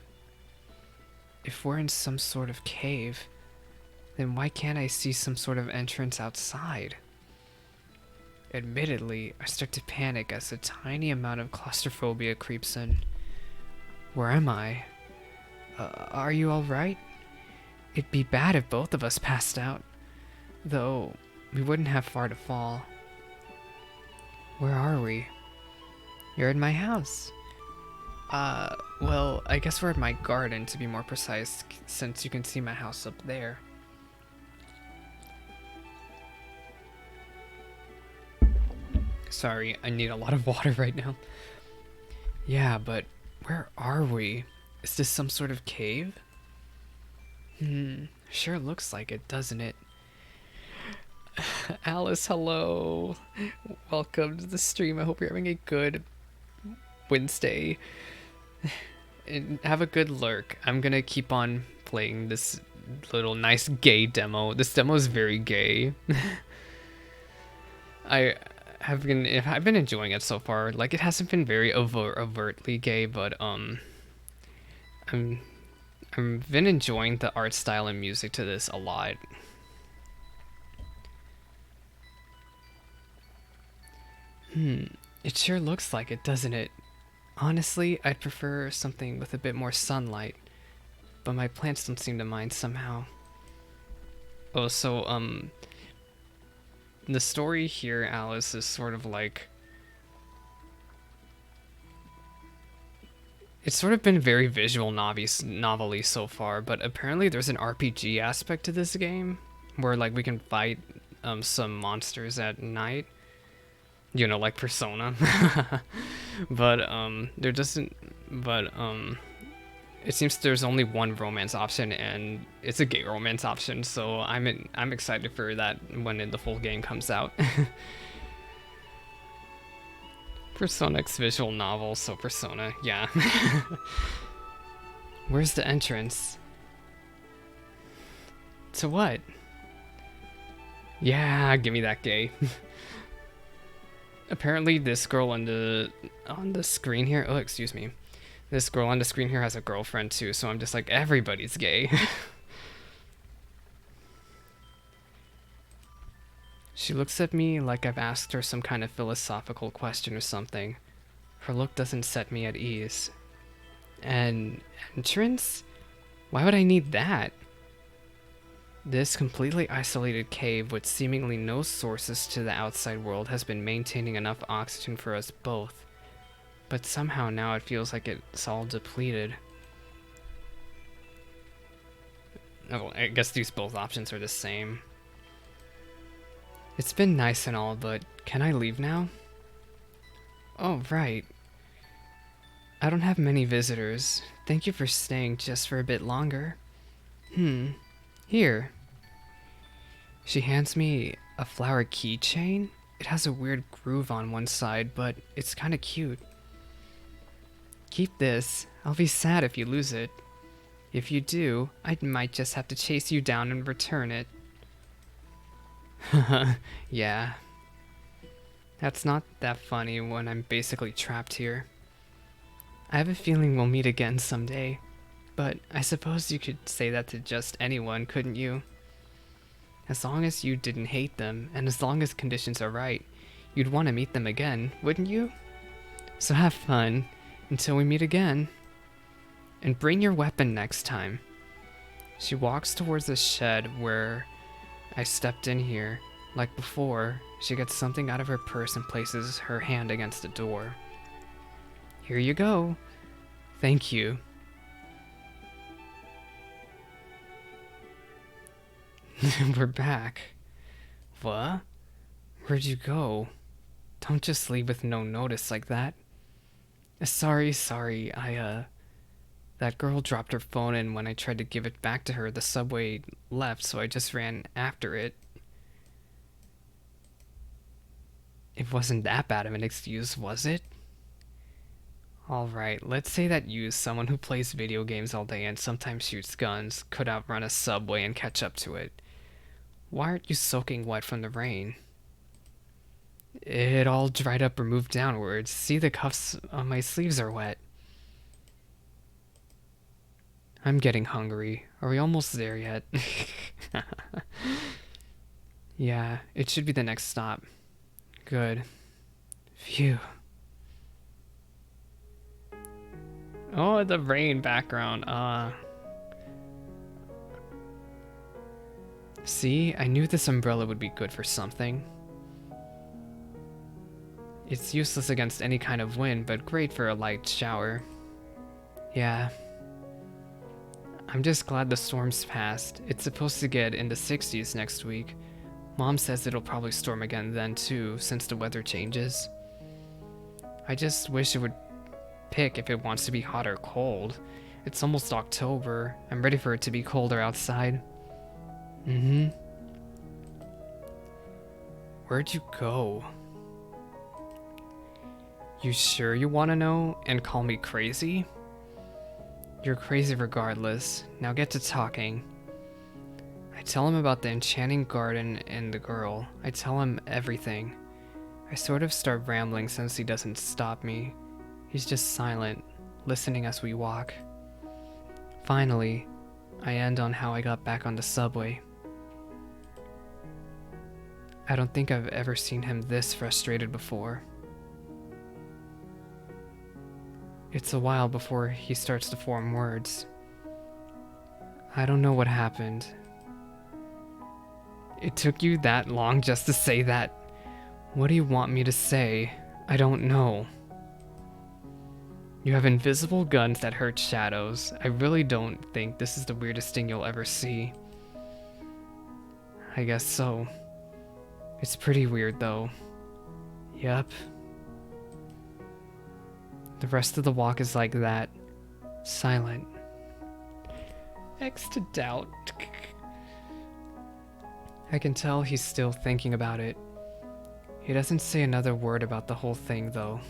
If we're in some sort of cave, then why can't I see some sort of entrance outside? Admittedly, I start to panic as a tiny amount of claustrophobia creeps in. Where am I? Are you alright? It'd be bad if both of us passed out. Though, we wouldn't have far to fall. Where are we? You're in my house. Well, I guess we're at my garden to be more precise, since you can see my house up there. Sorry, I need a lot of water right now. Yeah, but where are we? Is this some sort of cave? Sure looks like it, doesn't it? Alice, hello. Welcome to the stream. I hope you're having a good Wednesday. have a good lurk. I'm gonna keep on playing this little nice gay demo. This demo is very gay. I I've been enjoying it so far. Like, it hasn't been very overtly gay, but I'm I've been enjoying the art style and music to this a lot. It sure looks like it, doesn't it? Honestly, I'd prefer something with a bit more sunlight, but my plants don't seem to mind somehow. Oh, so, the story here, Alice, is sort of like... It's sort of been very visual novel-y so far, but apparently there's an RPG aspect to this game, where, like, we can fight, some monsters at night. You know, like Persona. But, there doesn't... But, it seems there's only one romance option, and it's a gay romance option, so I'm excited for that when the full game comes out. Persona X visual novel, so Persona, yeah. Where's the entrance? To what? Yeah, give me that gay. Apparently this girl on the screen here, oh, excuse me. This girl on the screen here has a girlfriend too, so I'm just like, everybody's gay. She looks at me like I've asked her some kind of philosophical question or something. Her look doesn't set me at ease. An entrance? Why would I need that? This completely isolated cave with seemingly no sources to the outside world has been maintaining enough oxygen for us both. But somehow now it feels like it's all depleted. Oh, I guess these both options are the same. It's been nice and all, but can I leave now? Oh, right. I don't have many visitors. Thank you for staying just for a bit longer. Here. She hands me a flower keychain. It has a weird groove on one side, but it's kinda cute. Keep this. I'll be sad if you lose it. If you do, I might just have to chase you down and return it. Yeah. That's not that funny when I'm basically trapped here. I have a feeling we'll meet again someday, but I suppose you could say that to just anyone, couldn't you? As long as you didn't hate them, and as long as conditions are right, you'd want to meet them again, wouldn't you? So have fun, until we meet again. And bring your weapon next time. She walks towards the shed where I stepped in here. Like before, she gets something out of her purse and places her hand against the door. Here you go. Thank you. We're back. What? Where'd you go? Don't just leave with no notice like that. Sorry, that girl dropped her phone, and when I tried to give it back to her, the subway left, so I just ran after it. It wasn't that bad of an excuse, was it? Alright, let's say that you, someone who plays video games all day and sometimes shoots guns, could outrun a subway and catch up to it. Why aren't you soaking wet from the rain? It all dried up or moved downwards. See, the cuffs on my sleeves are wet. I'm getting hungry. Are we almost there yet? Yeah, it should be the next stop. Good. Phew. Oh, the rain background. See, I knew this umbrella would be good for something. It's useless against any kind of wind, but great for a light shower. Yeah. I'm just glad the storm's passed. It's supposed to get in the 60s next week. Mom says it'll probably storm again then too, since the weather changes. I just wish it would pick if it wants to be hot or cold. It's almost October. I'm ready for it to be colder outside. Where'd you go? You sure you want to know and call me crazy? You're crazy regardless. Now get to talking. I tell him about the enchanting garden and the girl. I tell him everything. I sort of start rambling since he doesn't stop me. He's just silent, listening as we walk. Finally, I end on how I got back on the subway. I don't think I've ever seen him this frustrated before. It's a while before he starts to form words. I don't know what happened. It took you that long just to say that? What do you want me to say? I don't know. You have invisible guns that hurt shadows. I really don't think this is the weirdest thing you'll ever see. I guess so. It's pretty weird though. Yep. The rest of the walk is like that. Silent. X to doubt. I can tell he's still thinking about it. He doesn't say another word about the whole thing though.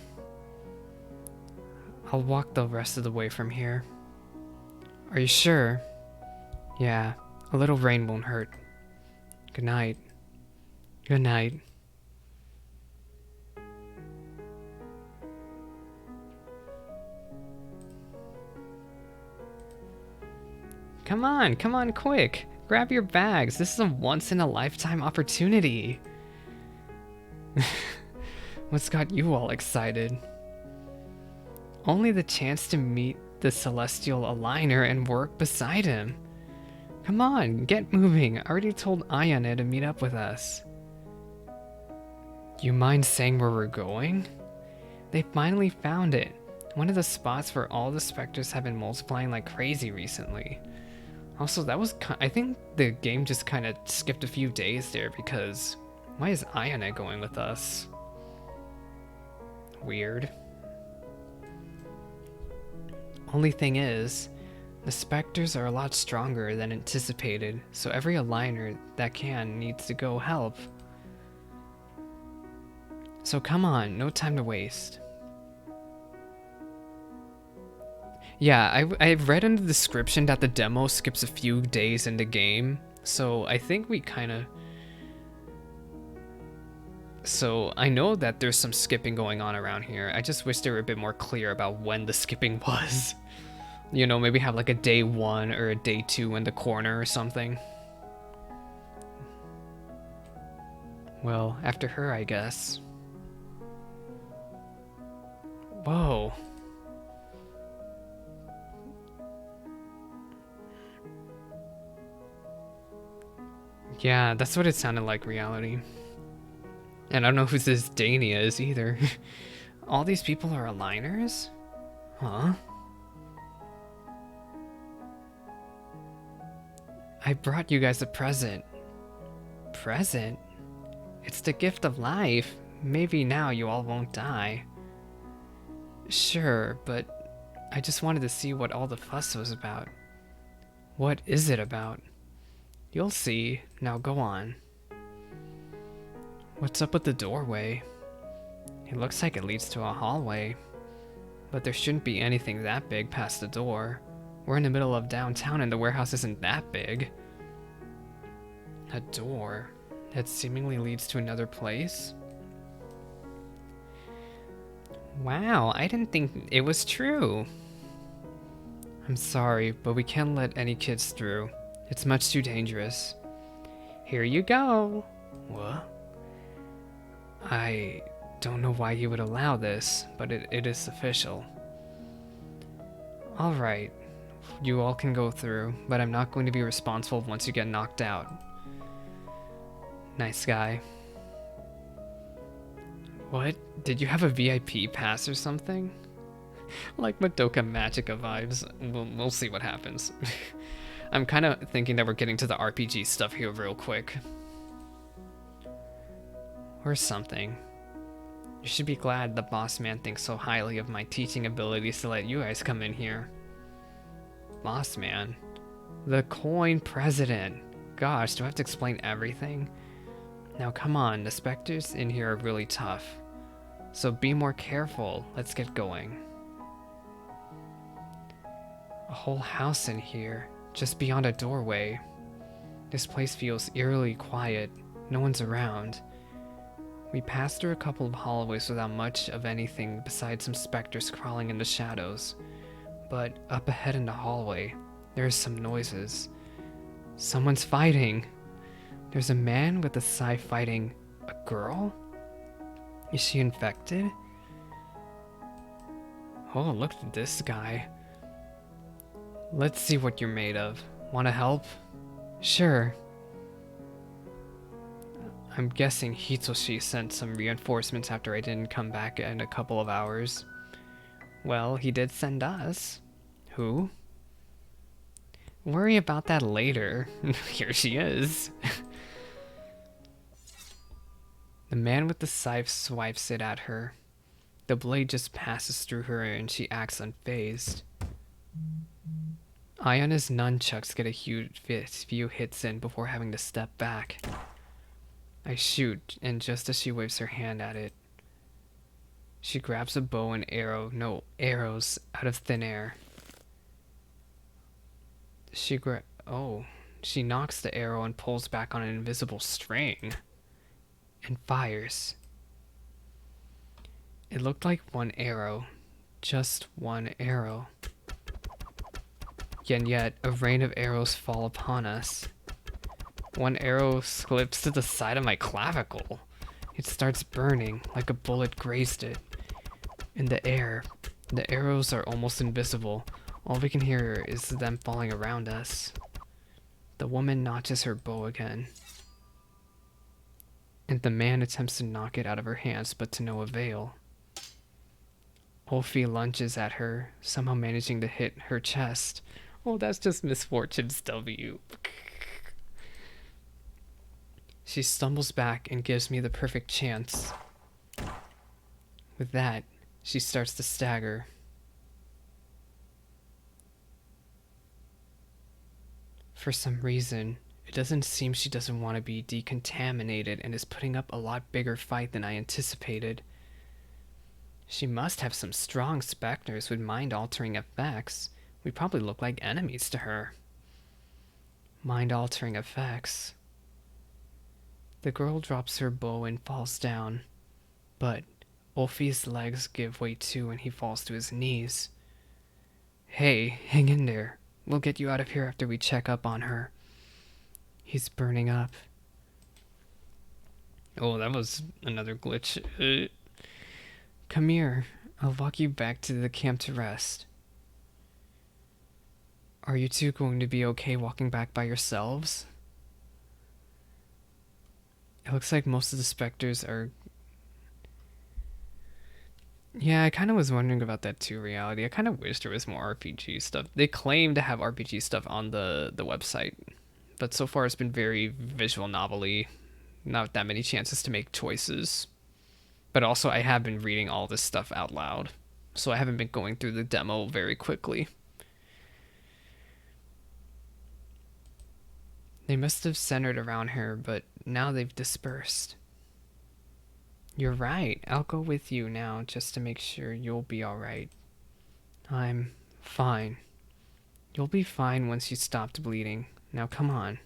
I'll walk the rest of the way from here. Are you sure? Yeah, a little rain won't hurt. Good night. Good night. Come on, quick! Grab your bags, this is a once-in-a-lifetime opportunity! What's got you all excited? Only the chance to meet the Celestial Aligner and work beside him. Come on, get moving, I already told Ayane to meet up with us. You mind saying where we're going? They finally found it. One of the spots where all the specters have been multiplying like crazy recently. Also, that was I think the game just kind of skipped a few days there because why is Ayane going with us? Weird. Only thing is, the specters are a lot stronger than anticipated, so every aligner that can needs to go help. So come on, no time to waste. Yeah, I've read in the description that the demo skips a few days in the game, so I think we kind of... So I know that there's some skipping going on around here. I just wish they were a bit more clear about when the skipping was. You know, maybe have like a day 1 or a day 2 in the corner or something. Well, after her, I guess. Whoa. Yeah, that's what it sounded like, reality. And I don't know who this Dania is either. All these people are aligners? Huh? I brought you guys a present. Present? It's the gift of life. Maybe now you all won't die. Sure, but I just wanted to see what all the fuss was about. What is it about? You'll see. Now go on. What's up with the doorway? It looks like it leads to a hallway. But there shouldn't be anything that big past the door. We're in the middle of downtown and the warehouse isn't that big. A door that seemingly leads to another place? Wow, I didn't think it was true. I'm sorry, but we can't let any kids through. It's much too dangerous. Here you go. What? I don't know why he would allow this, but it is official. Alright, you all can go through, but I'm not going to be responsible once you get knocked out. Nice guy. What? Did you have a VIP pass or something? Like Madoka Magica vibes. We'll see what happens. I'm kind of thinking that we're getting to the RPG stuff here real quick. Or something. You should be glad the boss man thinks so highly of my teaching abilities to let you guys come in here. Boss man? The coin president. Gosh, do I have to explain everything? Now come on, the specters in here are really tough. So be more careful. Let's get going. A whole house in here, just beyond a doorway. This place feels eerily quiet. No one's around. We passed through a couple of hallways without much of anything besides some specters crawling in the shadows. But up ahead in the hallway, there are some noises. Someone's fighting. There's a man with a scythe fighting a girl? Is she infected? Oh, look at this guy. Let's see what you're made of. Wanna help? Sure. I'm guessing Hitoshi sent some reinforcements after I didn't come back in a couple of hours. Well, he did send us. Who? Worry about that later. Here she is. The man with the scythe swipes it at her. The blade just passes through her and she acts unfazed. I on his nunchucks get a huge few hits in before having to step back. I shoot, and just as she waves her hand at it, she grabs a bow and arrows out of thin air. She knocks the arrow and pulls back on an invisible string and fires. It looked like one arrow, just one arrow. And yet, a rain of arrows fall upon us. One arrow slips to the side of my clavicle. It starts burning like a bullet grazed it. In the air, the arrows are almost invisible. All we can hear is them falling around us. The woman notches her bow again. And the man attempts to knock it out of her hands, but to no avail. Olfie lunges at her, somehow managing to hit her chest. Oh, that's just misfortune's W. She stumbles back and gives me the perfect chance. With that, she starts to stagger. For some reason, it doesn't seem she doesn't want to be decontaminated and is putting up a lot bigger fight than I anticipated. She must have some strong specters with mind-altering effects. We probably look like enemies to her. Mind-altering effects. The girl drops her bow and falls down, but Olfie's legs give way too and he falls to his knees. Hey, hang in there. We'll get you out of here after we check up on her. He's burning up. Oh, that was another glitch. Come here. I'll walk you back to the camp to rest. Are you two going to be okay walking back by yourselves? It looks like most of the specters are... Yeah, I kind of was wondering about that too, Reality. I kind of wish there was more RPG stuff. They claim to have RPG stuff on the website, but so far it's been very visual novel-y. Not that many chances to make choices. But also, I have been reading all this stuff out loud, so I haven't been going through the demo very quickly. They must have centered around her, but now they've dispersed. You're right. I'll go with you now just to make sure you'll be alright. I'm fine. You'll be fine once you stopped bleeding. Now come on.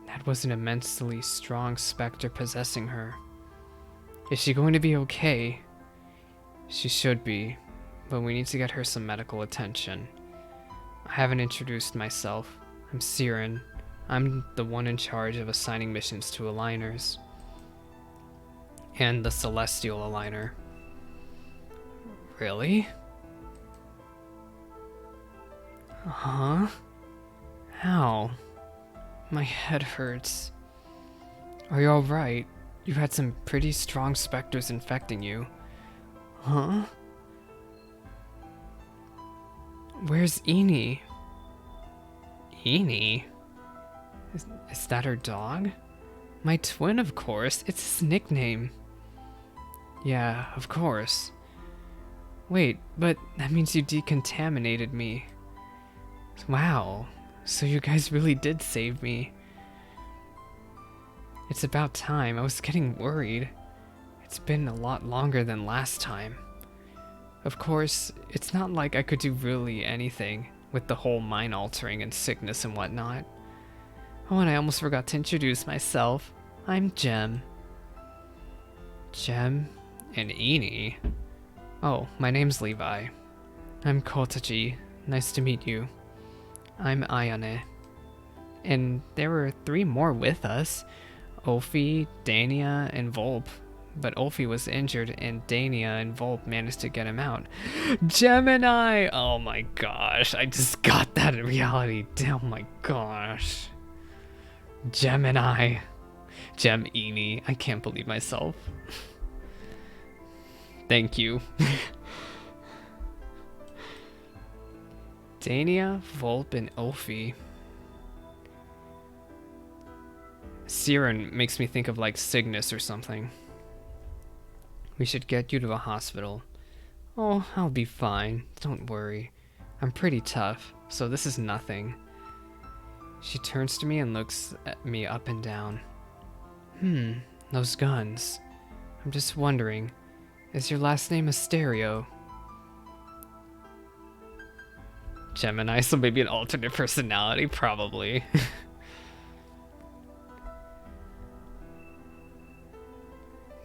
That was an immensely strong specter possessing her. Is she going to be okay? She should be, but we need to get her some medical attention. I haven't introduced myself. I'm Siren. I'm the one in charge of assigning missions to aligners. And the Celestial Aligner. Really? Huh? How? My head hurts. Are you alright? You had some pretty strong specters infecting you. Huh? Where's Eni? Eni? Is that her dog? My twin, of course. It's his nickname. Yeah, of course. Wait, but that means you decontaminated me. Wow, so you guys really did save me. It's about time. I was getting worried. It's been a lot longer than last time. Of course, it's not like I could do really anything with the whole mind altering and sickness and whatnot. Oh, and I almost forgot to introduce myself. I'm Gem. Gem and Eni? Oh, my name's Levi. I'm Kotachi. Nice to meet you. I'm Ayane. And there were 3 more with us. Ophi, Dania, and Volp. But Ophi was injured and Dania and Volp managed to get him out. Gemini! Oh my gosh, I just got that in reality. Oh my gosh. Gemini. Gem-Eni. I can't believe myself. Thank you. Dania, Volp, and Ophi. Siren makes me think of like Cygnus or something. We should get you to a hospital. Oh, I'll be fine. Don't worry. I'm pretty tough, so this is nothing. She turns to me and looks at me up and down. Those guns. I'm just wondering, is your last name Asterio? Gemini, so maybe an alternate personality? Probably.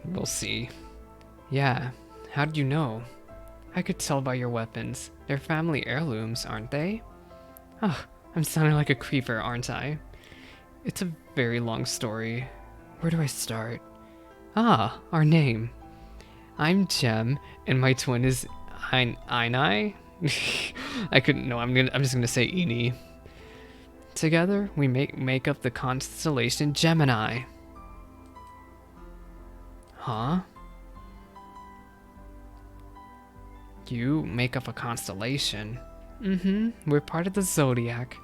We'll see. Yeah, how did you know? I could tell by your weapons. They're family heirlooms, aren't they? Oh, I'm sounding like a creeper, aren't I? It's a very long story. Where do I start? Ah, our name. I'm Gem, and my twin is Einai? I couldn't know. I'm just gonna say Eni. Together, we make up the constellation Gemini. Huh? You make up a constellation? We're part of the Zodiac.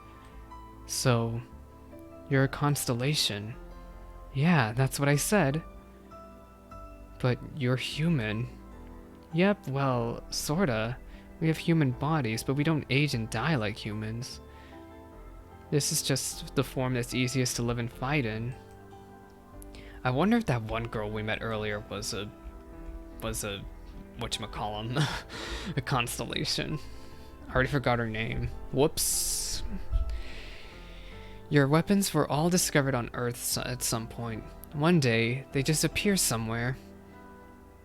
So, you're a constellation. Yeah, that's what I said. But you're human. Yep, well, sorta. We have human bodies, but we don't age and die like humans. This is just the form that's easiest to live and fight in. I wonder if that one girl we met earlier was a whatchamacallem, a constellation. I already forgot her name. Whoops. Your weapons were all discovered on Earth at some point. One day, they just appear somewhere.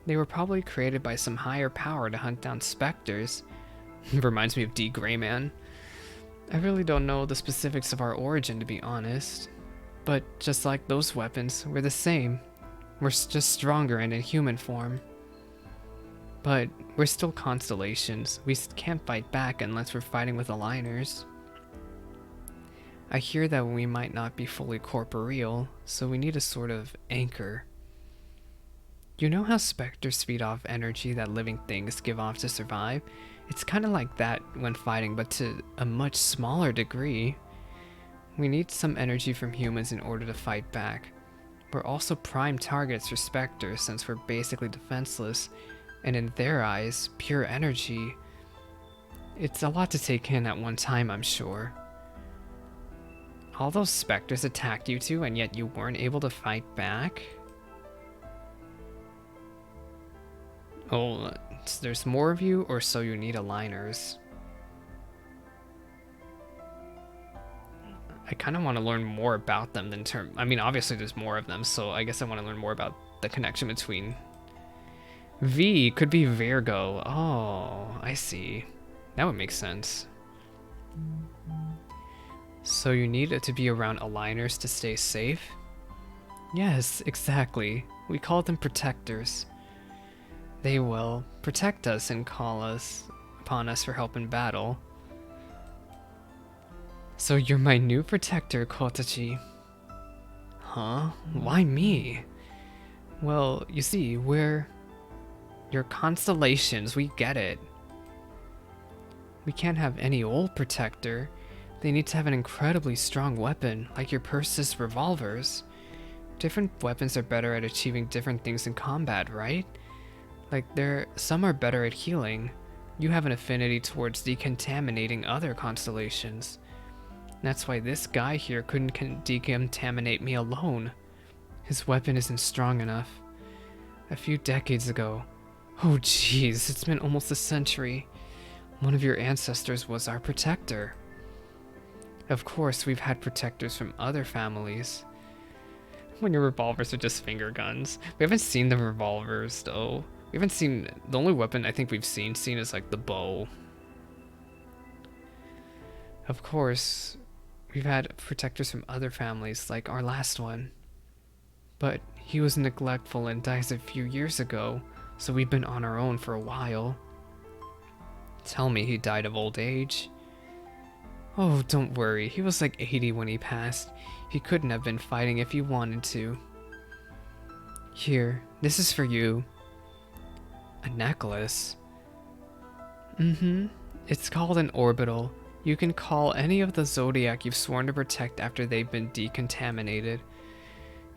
They were probably created by some higher power to hunt down specters. Reminds me of D. Greyman. I really don't know the specifics of our origin, to be honest. But just like those weapons, we're the same. We're just stronger and in human form. But we're still constellations. We can't fight back unless we're fighting with aligners. I hear that we might not be fully corporeal, so we need a sort of anchor. You know how specters feed off energy that living things give off to survive? It's kind of like that when fighting, but to a much smaller degree. We need some energy from humans in order to fight back. We're also prime targets for specters since we're basically defenseless, and in their eyes, pure energy. It's a lot to take in at one time, I'm sure. All those specters attacked you two, and yet you weren't able to fight back? Oh, there's more of you, or so you need aligners? I kind of want to learn more about them than I mean, obviously there's more of them, so I guess I want to learn more about the connection between... V could be Virgo. Oh, I see. That would make sense. So you need it to be around aligners to stay safe? Yes, exactly. We call them protectors. They will protect us and call upon us for help in battle. So you're my new protector, Kotachi. Huh? Why me? Well, you see, we're your constellations, we get it. We can't have any old protector. They need to have an incredibly strong weapon, like your Persis revolvers. Different weapons are better at achieving different things in combat, right? Like, some are better at healing. You have an affinity towards decontaminating other constellations. That's why this guy here couldn't decontaminate me alone. His weapon isn't strong enough. A few decades ago, Oh jeez, it's been almost a century. One of your ancestors was our protector. Of course, we've had protectors from other families. When your revolvers are just finger guns. We haven't seen the revolvers, though. We haven't seen... The only weapon I think we've seen is, like, the bow. Of course, we've had protectors from other families, like our last one. But he was neglectful and died a few years ago, so we've been on our own for a while. Tell me he died of old age. Oh, don't worry. He was like 80 when he passed. He couldn't have been fighting if he wanted to. Here, this is for you. A necklace? Mm-hmm. It's called an orbital. You can call any of the Zodiac you've sworn to protect after they've been decontaminated.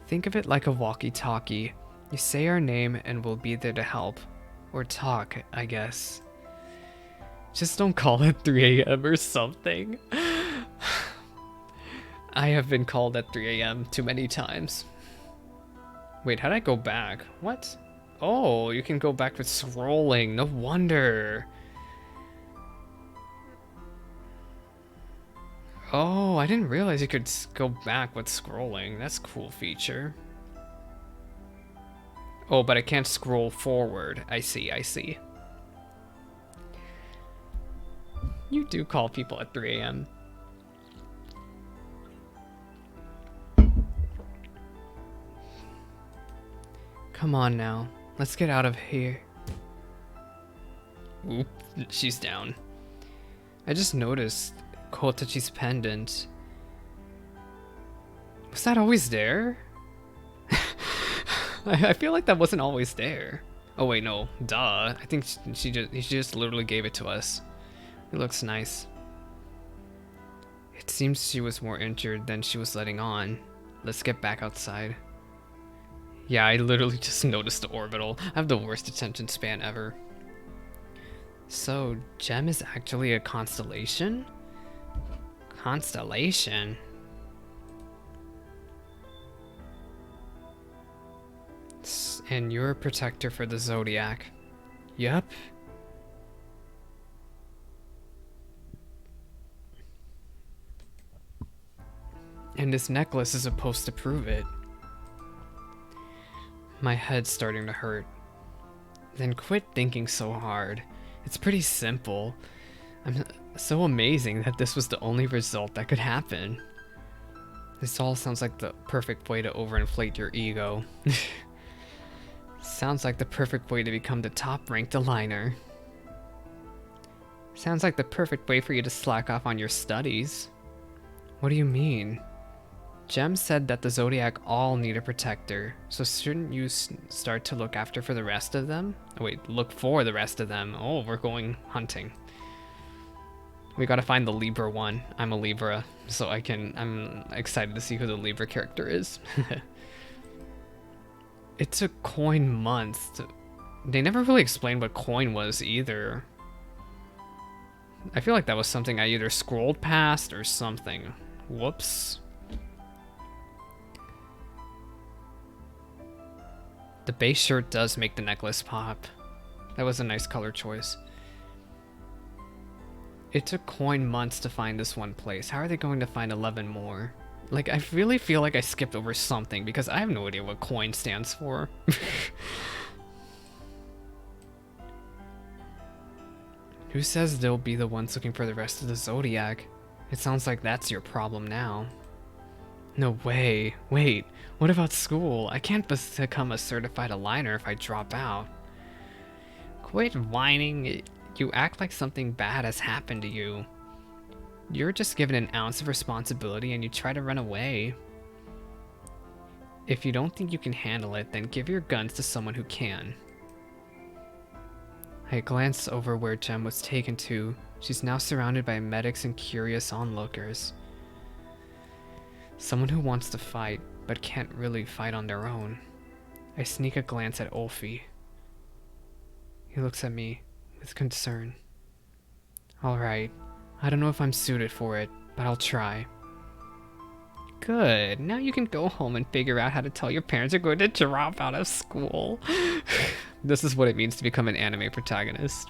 Think of it like a walkie-talkie. You say our name and we'll be there to help. Or talk, I guess. Just don't call it 3 a.m. or something. I have been called at 3 a.m. too many times. Wait, how'd I go back? What? Oh, you can go back with scrolling. No wonder. Oh, I didn't realize you could go back with scrolling. That's a cool feature. Oh, but I can't scroll forward. I see. You do call people at 3 a.m. Come on now. Let's get out of here. Oop, she's down. I just noticed Kotachi's pendant. Was that always there? I feel like that wasn't always there. Oh wait, no. Duh. I think she just literally gave it to us. It looks nice. It seems she was more injured than she was letting on. Let's get back outside. Yeah, I literally just noticed the orbital. I have the worst attention span ever. So, Gem is actually a constellation? Constellation? And you're a protector for the Zodiac. Yup. And this necklace is supposed to prove it. My head's starting to hurt. Then quit thinking so hard. It's pretty simple. I'm so amazing that this was the only result that could happen. This all sounds like the perfect way to overinflate your ego. Sounds like the perfect way to become the top-ranked aligner. Sounds like the perfect way for you to slack off on your studies. What do you mean? Gem said that the Zodiac all need a protector, so shouldn't you start to look after for the rest of them? Oh, wait, look for the rest of them. Oh, we're going hunting. We gotta find the Libra one. I'm a Libra, so I'm excited to see who the Libra character is. It took coin months to... They never really explained what coin was either. I feel like that was something I either scrolled past or something. Whoops. The base shirt does make the necklace pop. That was a nice color choice. It took coin months to find this one place. How are they going to find 11 more? Like, I really feel like I skipped over something because I have no idea what coin stands for. Who says they'll be the ones looking for the rest of the Zodiac? It sounds like that's your problem now. No way. Wait, what about school? I can't become a certified aligner if I drop out. Quit whining. You act like something bad has happened to you. You're just given an ounce of responsibility and you try to run away. If you don't think you can handle it, then give your guns to someone who can. I glanced over where Gem was taken to. She's now surrounded by medics and curious onlookers. Someone who wants to fight, but can't really fight on their own. I sneak a glance at Ulfi. He looks at me with concern. Alright, I don't know if I'm suited for it, but I'll try. Good, now you can go home and figure out how to tell your parents you're going to drop out of school. This is what it means to become an anime protagonist.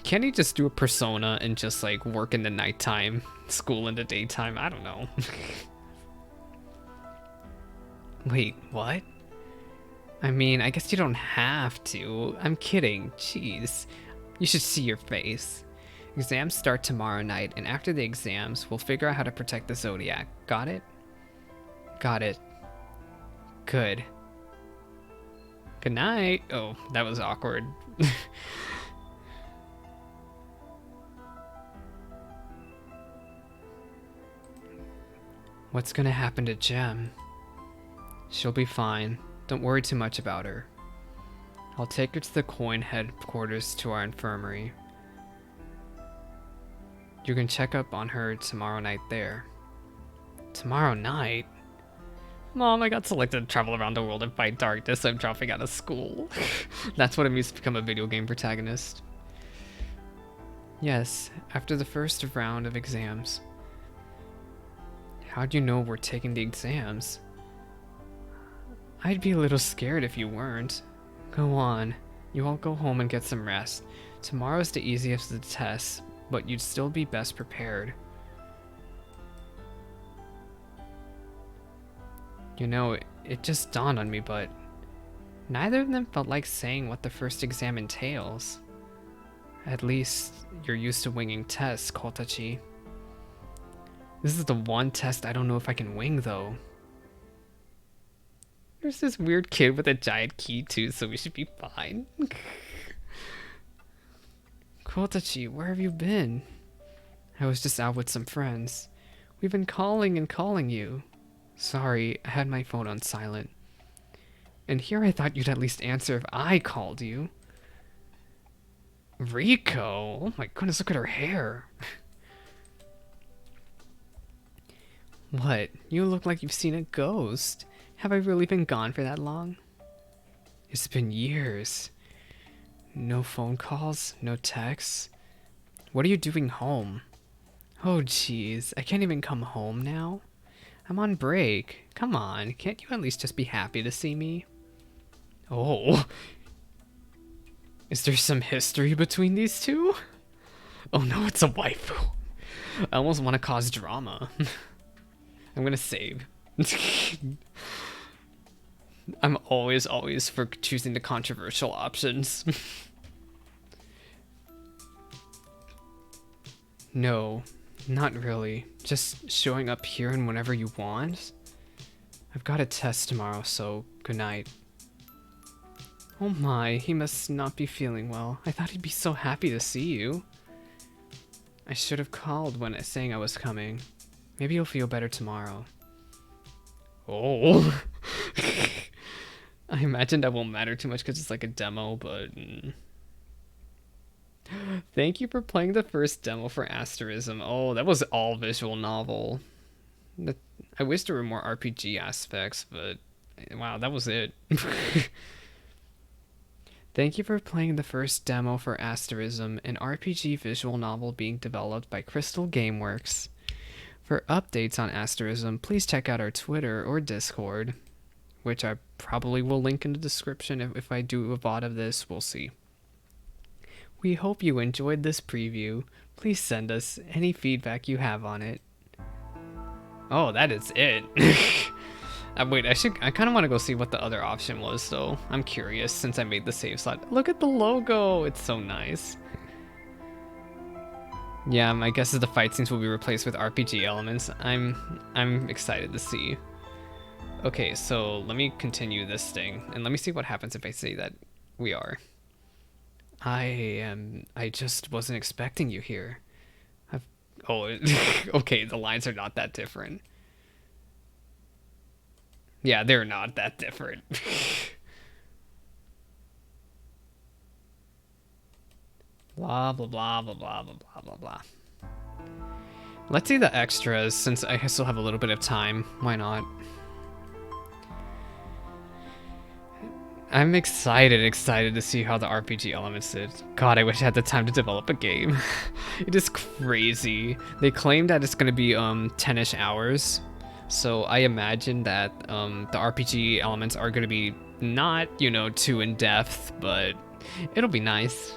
Can't he just do a persona and just like work in the nighttime, school in the daytime? I don't know. Wait, what? I mean, I guess you don't have to. I'm kidding. Jeez. You should see your face. Exams start tomorrow night, and after the exams, we'll figure out how to protect the Zodiac. Got it? Got it. Good. Good night. Oh, that was awkward. What's gonna happen to Jem? She'll be fine. Don't worry too much about her. I'll take her to the coin headquarters to our infirmary. You can check up on her tomorrow night there. Tomorrow night? Mom, I got selected to travel around the world and fight darkness, so I'm dropping out of school. That's what it means to become a video game protagonist. Yes, after the first round of exams. How'd you know we're taking the exams? I'd be a little scared if you weren't. Go on. You all go home and get some rest. Tomorrow's the easiest of the tests, but you'd still be best prepared. You know, it just dawned on me, but neither of them felt like saying what the first exam entails. At least, you're used to winging tests, Kotachi. This is the one test I don't know if I can wing, though. There's this weird kid with a giant key, too, so we should be fine. Kotachi, where have you been? I was just out with some friends. We've been calling and calling you. Sorry, I had my phone on silent. And here I thought you'd at least answer if I called you. Rico? Oh my goodness, look at her hair. What? You look like you've seen a ghost. Have I really been gone for that long? It's been years. No phone calls, no texts. What are you doing home? Oh jeez, I can't even come home now? I'm on break. Come on, can't you at least just be happy to see me? Oh. Is there some history between these two? Oh no, it's a waifu. I almost want to cause drama. I'm gonna save. I'm always for choosing the controversial options. No, not really. Just showing up here and whenever you want. I've got a test tomorrow, so good night. Oh my, he must not be feeling well. I thought he'd be so happy to see you. I should have called when saying I was coming. Maybe you'll feel better tomorrow. Oh. I imagine that won't matter too much because it's like a demo, but... Thank you for playing the first demo for Asterism. Oh, that was all visual novel. I wish there were more RPG aspects, but... Wow, that was it. Thank you for playing the first demo for Asterism, an RPG visual novel being developed by Crystal Gameworks. For updates on Asterism, please check out our Twitter or Discord, which I probably will link in the description if I do a VOD of this, we'll see. We hope you enjoyed this preview. Please send us any feedback you have on it. Oh, that is it. Wait, I kind of want to go see what the other option was, though. I'm curious since I made the save slot. Look at the logo. It's so nice. Yeah, my guess is the fight scenes will be replaced with RPG elements. I'm excited to see. Okay, so let me continue this thing, and let me see what happens if I say that we are. I just wasn't expecting you here. Okay, the lines are not that different. Yeah, they're not that different. Blah, blah, blah, blah, blah, blah, blah, blah, blah. Let's see the extras, since I still have a little bit of time. Why not? I'm excited to see how the RPG elements did. God, I wish I had the time to develop a game. It is crazy. They claim that it's going to be 10-ish hours. So I imagine that the RPG elements are going to be not, you know, too in depth, but it'll be nice.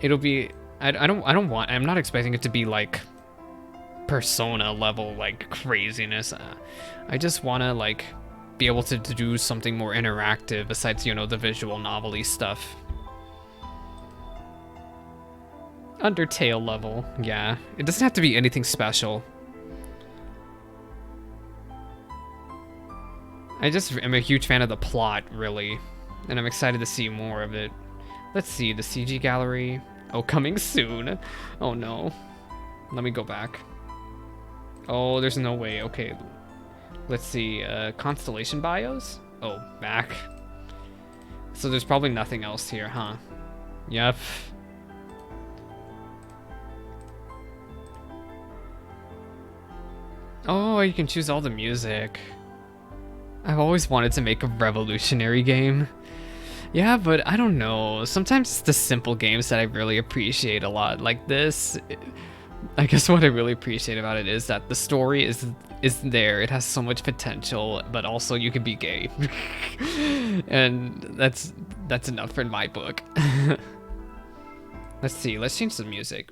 It'll be, I'm not expecting it to be like Persona level like craziness. I just want to like be able to do something more interactive besides, you know, the visual novel-y stuff. Undertale level, yeah. It doesn't have to be anything special. I just am a huge fan of the plot, really, and I'm excited to see more of it. Let's see, the CG gallery. Oh, coming soon. Oh no. Let me go back. Oh, there's no way. Okay. Let's see, Constellation bios? Oh, back. So there's probably nothing else here, huh? Yep. Oh, you can choose all the music. I've always wanted to make a revolutionary game. Yeah, but I don't know. Sometimes it's the simple games that I really appreciate a lot. Like this, I guess what I really appreciate about it is that the story is there. It has so much potential, but also you can be gay. And that's enough for my book. Let's see. Let's change the music.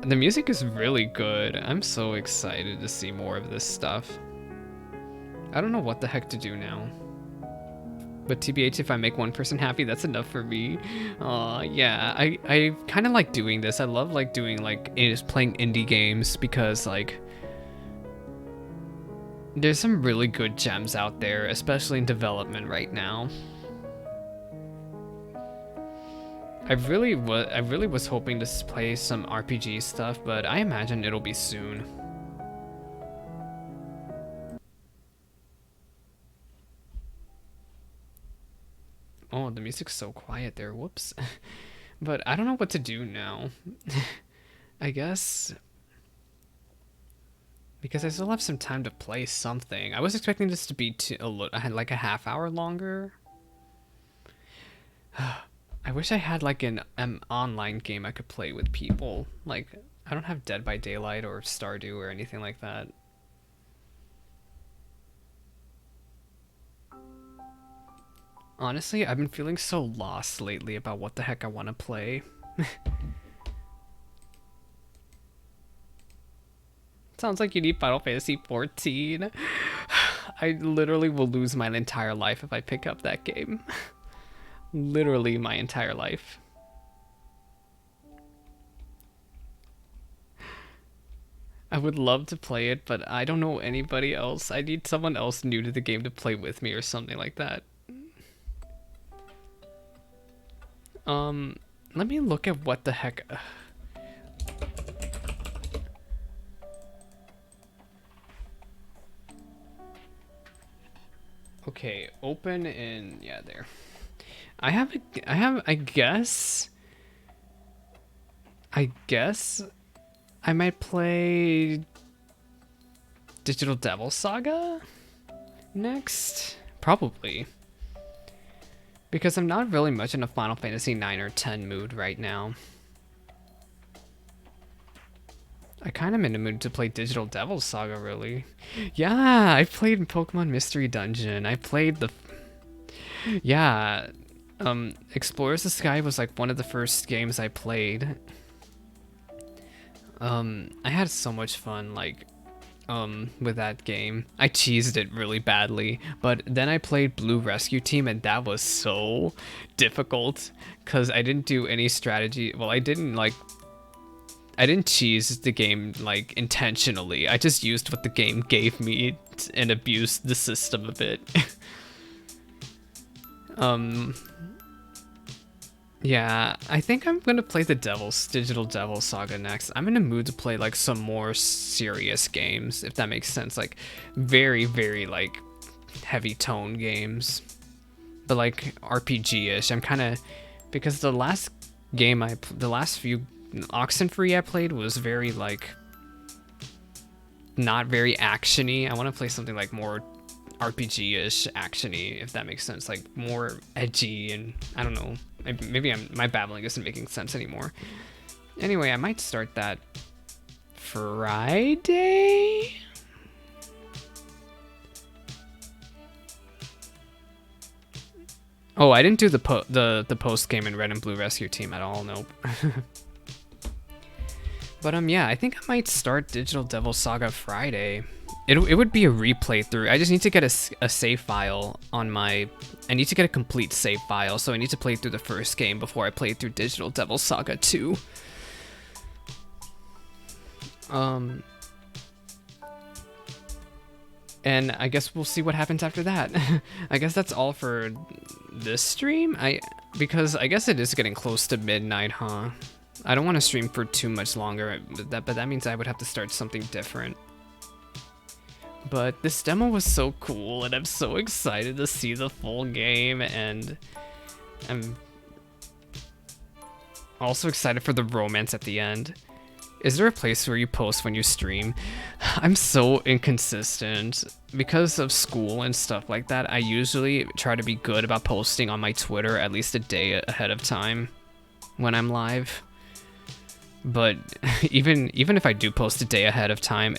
The music is really good. I'm so excited to see more of this stuff. I don't know what the heck to do now. But TBH, if I make one person happy, that's enough for me. Yeah, I kind of like doing this. I love like doing like playing indie games because like there's some really good gems out there, especially in development right now. I really was hoping to play some RPG stuff, but I imagine it'll be soon. Oh, the music's so quiet there. Whoops. But I don't know what to do now. I guess because I still have some time to play something. I was expecting this to be like a half hour longer. I wish I had like an online game I could play with people. Like, I don't have Dead by Daylight or Stardew or anything like that. Honestly, I've been feeling so lost lately about what the heck I want to play. Sounds like you need Final Fantasy 14. I literally will lose my entire life if I pick up that game. Literally my entire life. I would love to play it, but I don't know anybody else. I need someone else new to the game to play with me or something like that. Let me look at what the heck. Okay, open and yeah, there. I guess I might play Digital Devil Saga next, probably. Because I'm not really much in a Final Fantasy 9 or 10 mood right now. I kind of am in a mood to play Digital Devil Saga, really. Yeah, I played Pokemon Mystery Dungeon. I played the... Yeah, Explorers the Sky was like one of the first games I played. I had so much fun, like, with that game. I cheesed it really badly, but then I played Blue Rescue Team and that was so difficult because I didn't do any strategy. Well, I didn't cheese the game like intentionally. I just used what the game gave me and abused the system a bit. Yeah, I think I'm gonna play the Digital Devil Saga next. I'm in a mood to play like some more serious games, if that makes sense. Like very, very like heavy tone games, but like RPG-ish. I'm kind of, because the last few Oxenfree I played was very like not very actiony. I want to play something like more RPG-ish actiony, if that makes sense, like more edgy, and I don't know, maybe my babbling isn't making sense anymore. Anyway, I might start that Friday. Oh, I didn't do the post game in Red and Blue Rescue Team at all. Nope. But yeah, I think I might start Digital Devil Saga Friday. It would be a replay through. I just need to get a save file on my... I need to get a complete save file, so I need to play through the first game before I play through Digital Devil Saga 2. And I guess we'll see what happens after that. I guess that's all for this stream. Because I guess it is getting close to midnight, huh? I don't want to stream for too much longer, but that means I would have to start something different. But this demo was so cool, and I'm so excited to see the full game, and I'm also excited for the romance at the end. Is there a place where you post when you stream? I'm so inconsistent. Because of school and stuff like that, I usually try to be good about posting on my Twitter at least a day ahead of time when I'm live. But even if I do post a day ahead of time,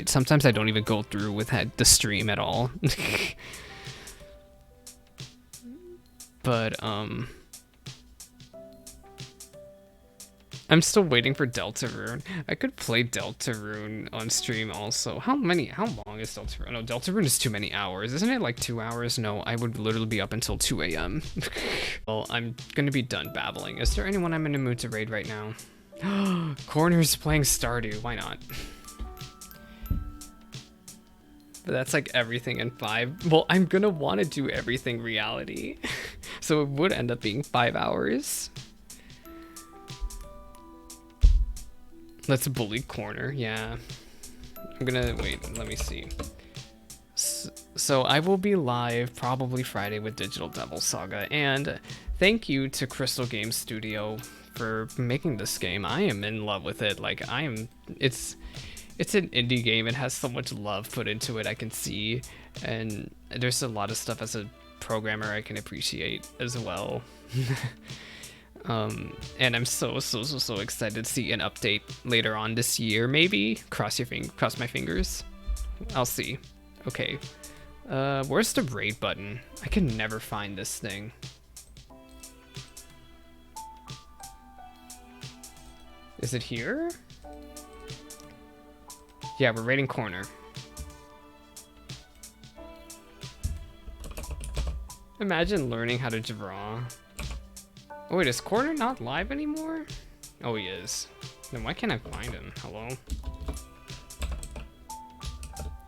sometimes I don't even go through with the stream at all. But I'm still waiting for Deltarune. I could play Deltarune on stream also. How long is Deltarune? No, Deltarune is too many hours. Isn't it like 2 hours? No, I would literally be up until 2 a.m. Well, I'm gonna be done babbling. Is there anyone I'm in the mood to raid right now? Corner's playing Stardew, why not? But that's like everything in 5. Well, I'm gonna want to do everything reality. So it would end up being 5 hours. Let's bully Corner, yeah. I'm gonna, wait, let me see. So I will be live probably Friday with Digital Devil Saga, and thank you to Crystal Games Studio for making this game. I am in love with it. Like, it's an indie game. It has so much love put into it, I can see, and there's a lot of stuff as a programmer I can appreciate as well. And I'm so excited to see an update later on this year, maybe. Cross my fingers. I'll see. Okay. Where's the raid button? I can never find this thing. Is it here? Yeah, we're raiding Corner. Imagine learning how to draw. Oh wait, is Corner not live anymore? Oh, he is. Then why can't I find him? Hello?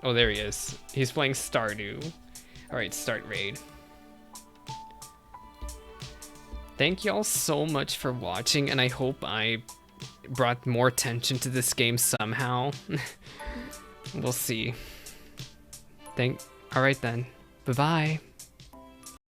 Oh, there he is. He's playing Stardew. Alright, start raid. Thank y'all so much for watching, and I hope I brought more attention to this game somehow. We'll see. Alright then. Bye-bye.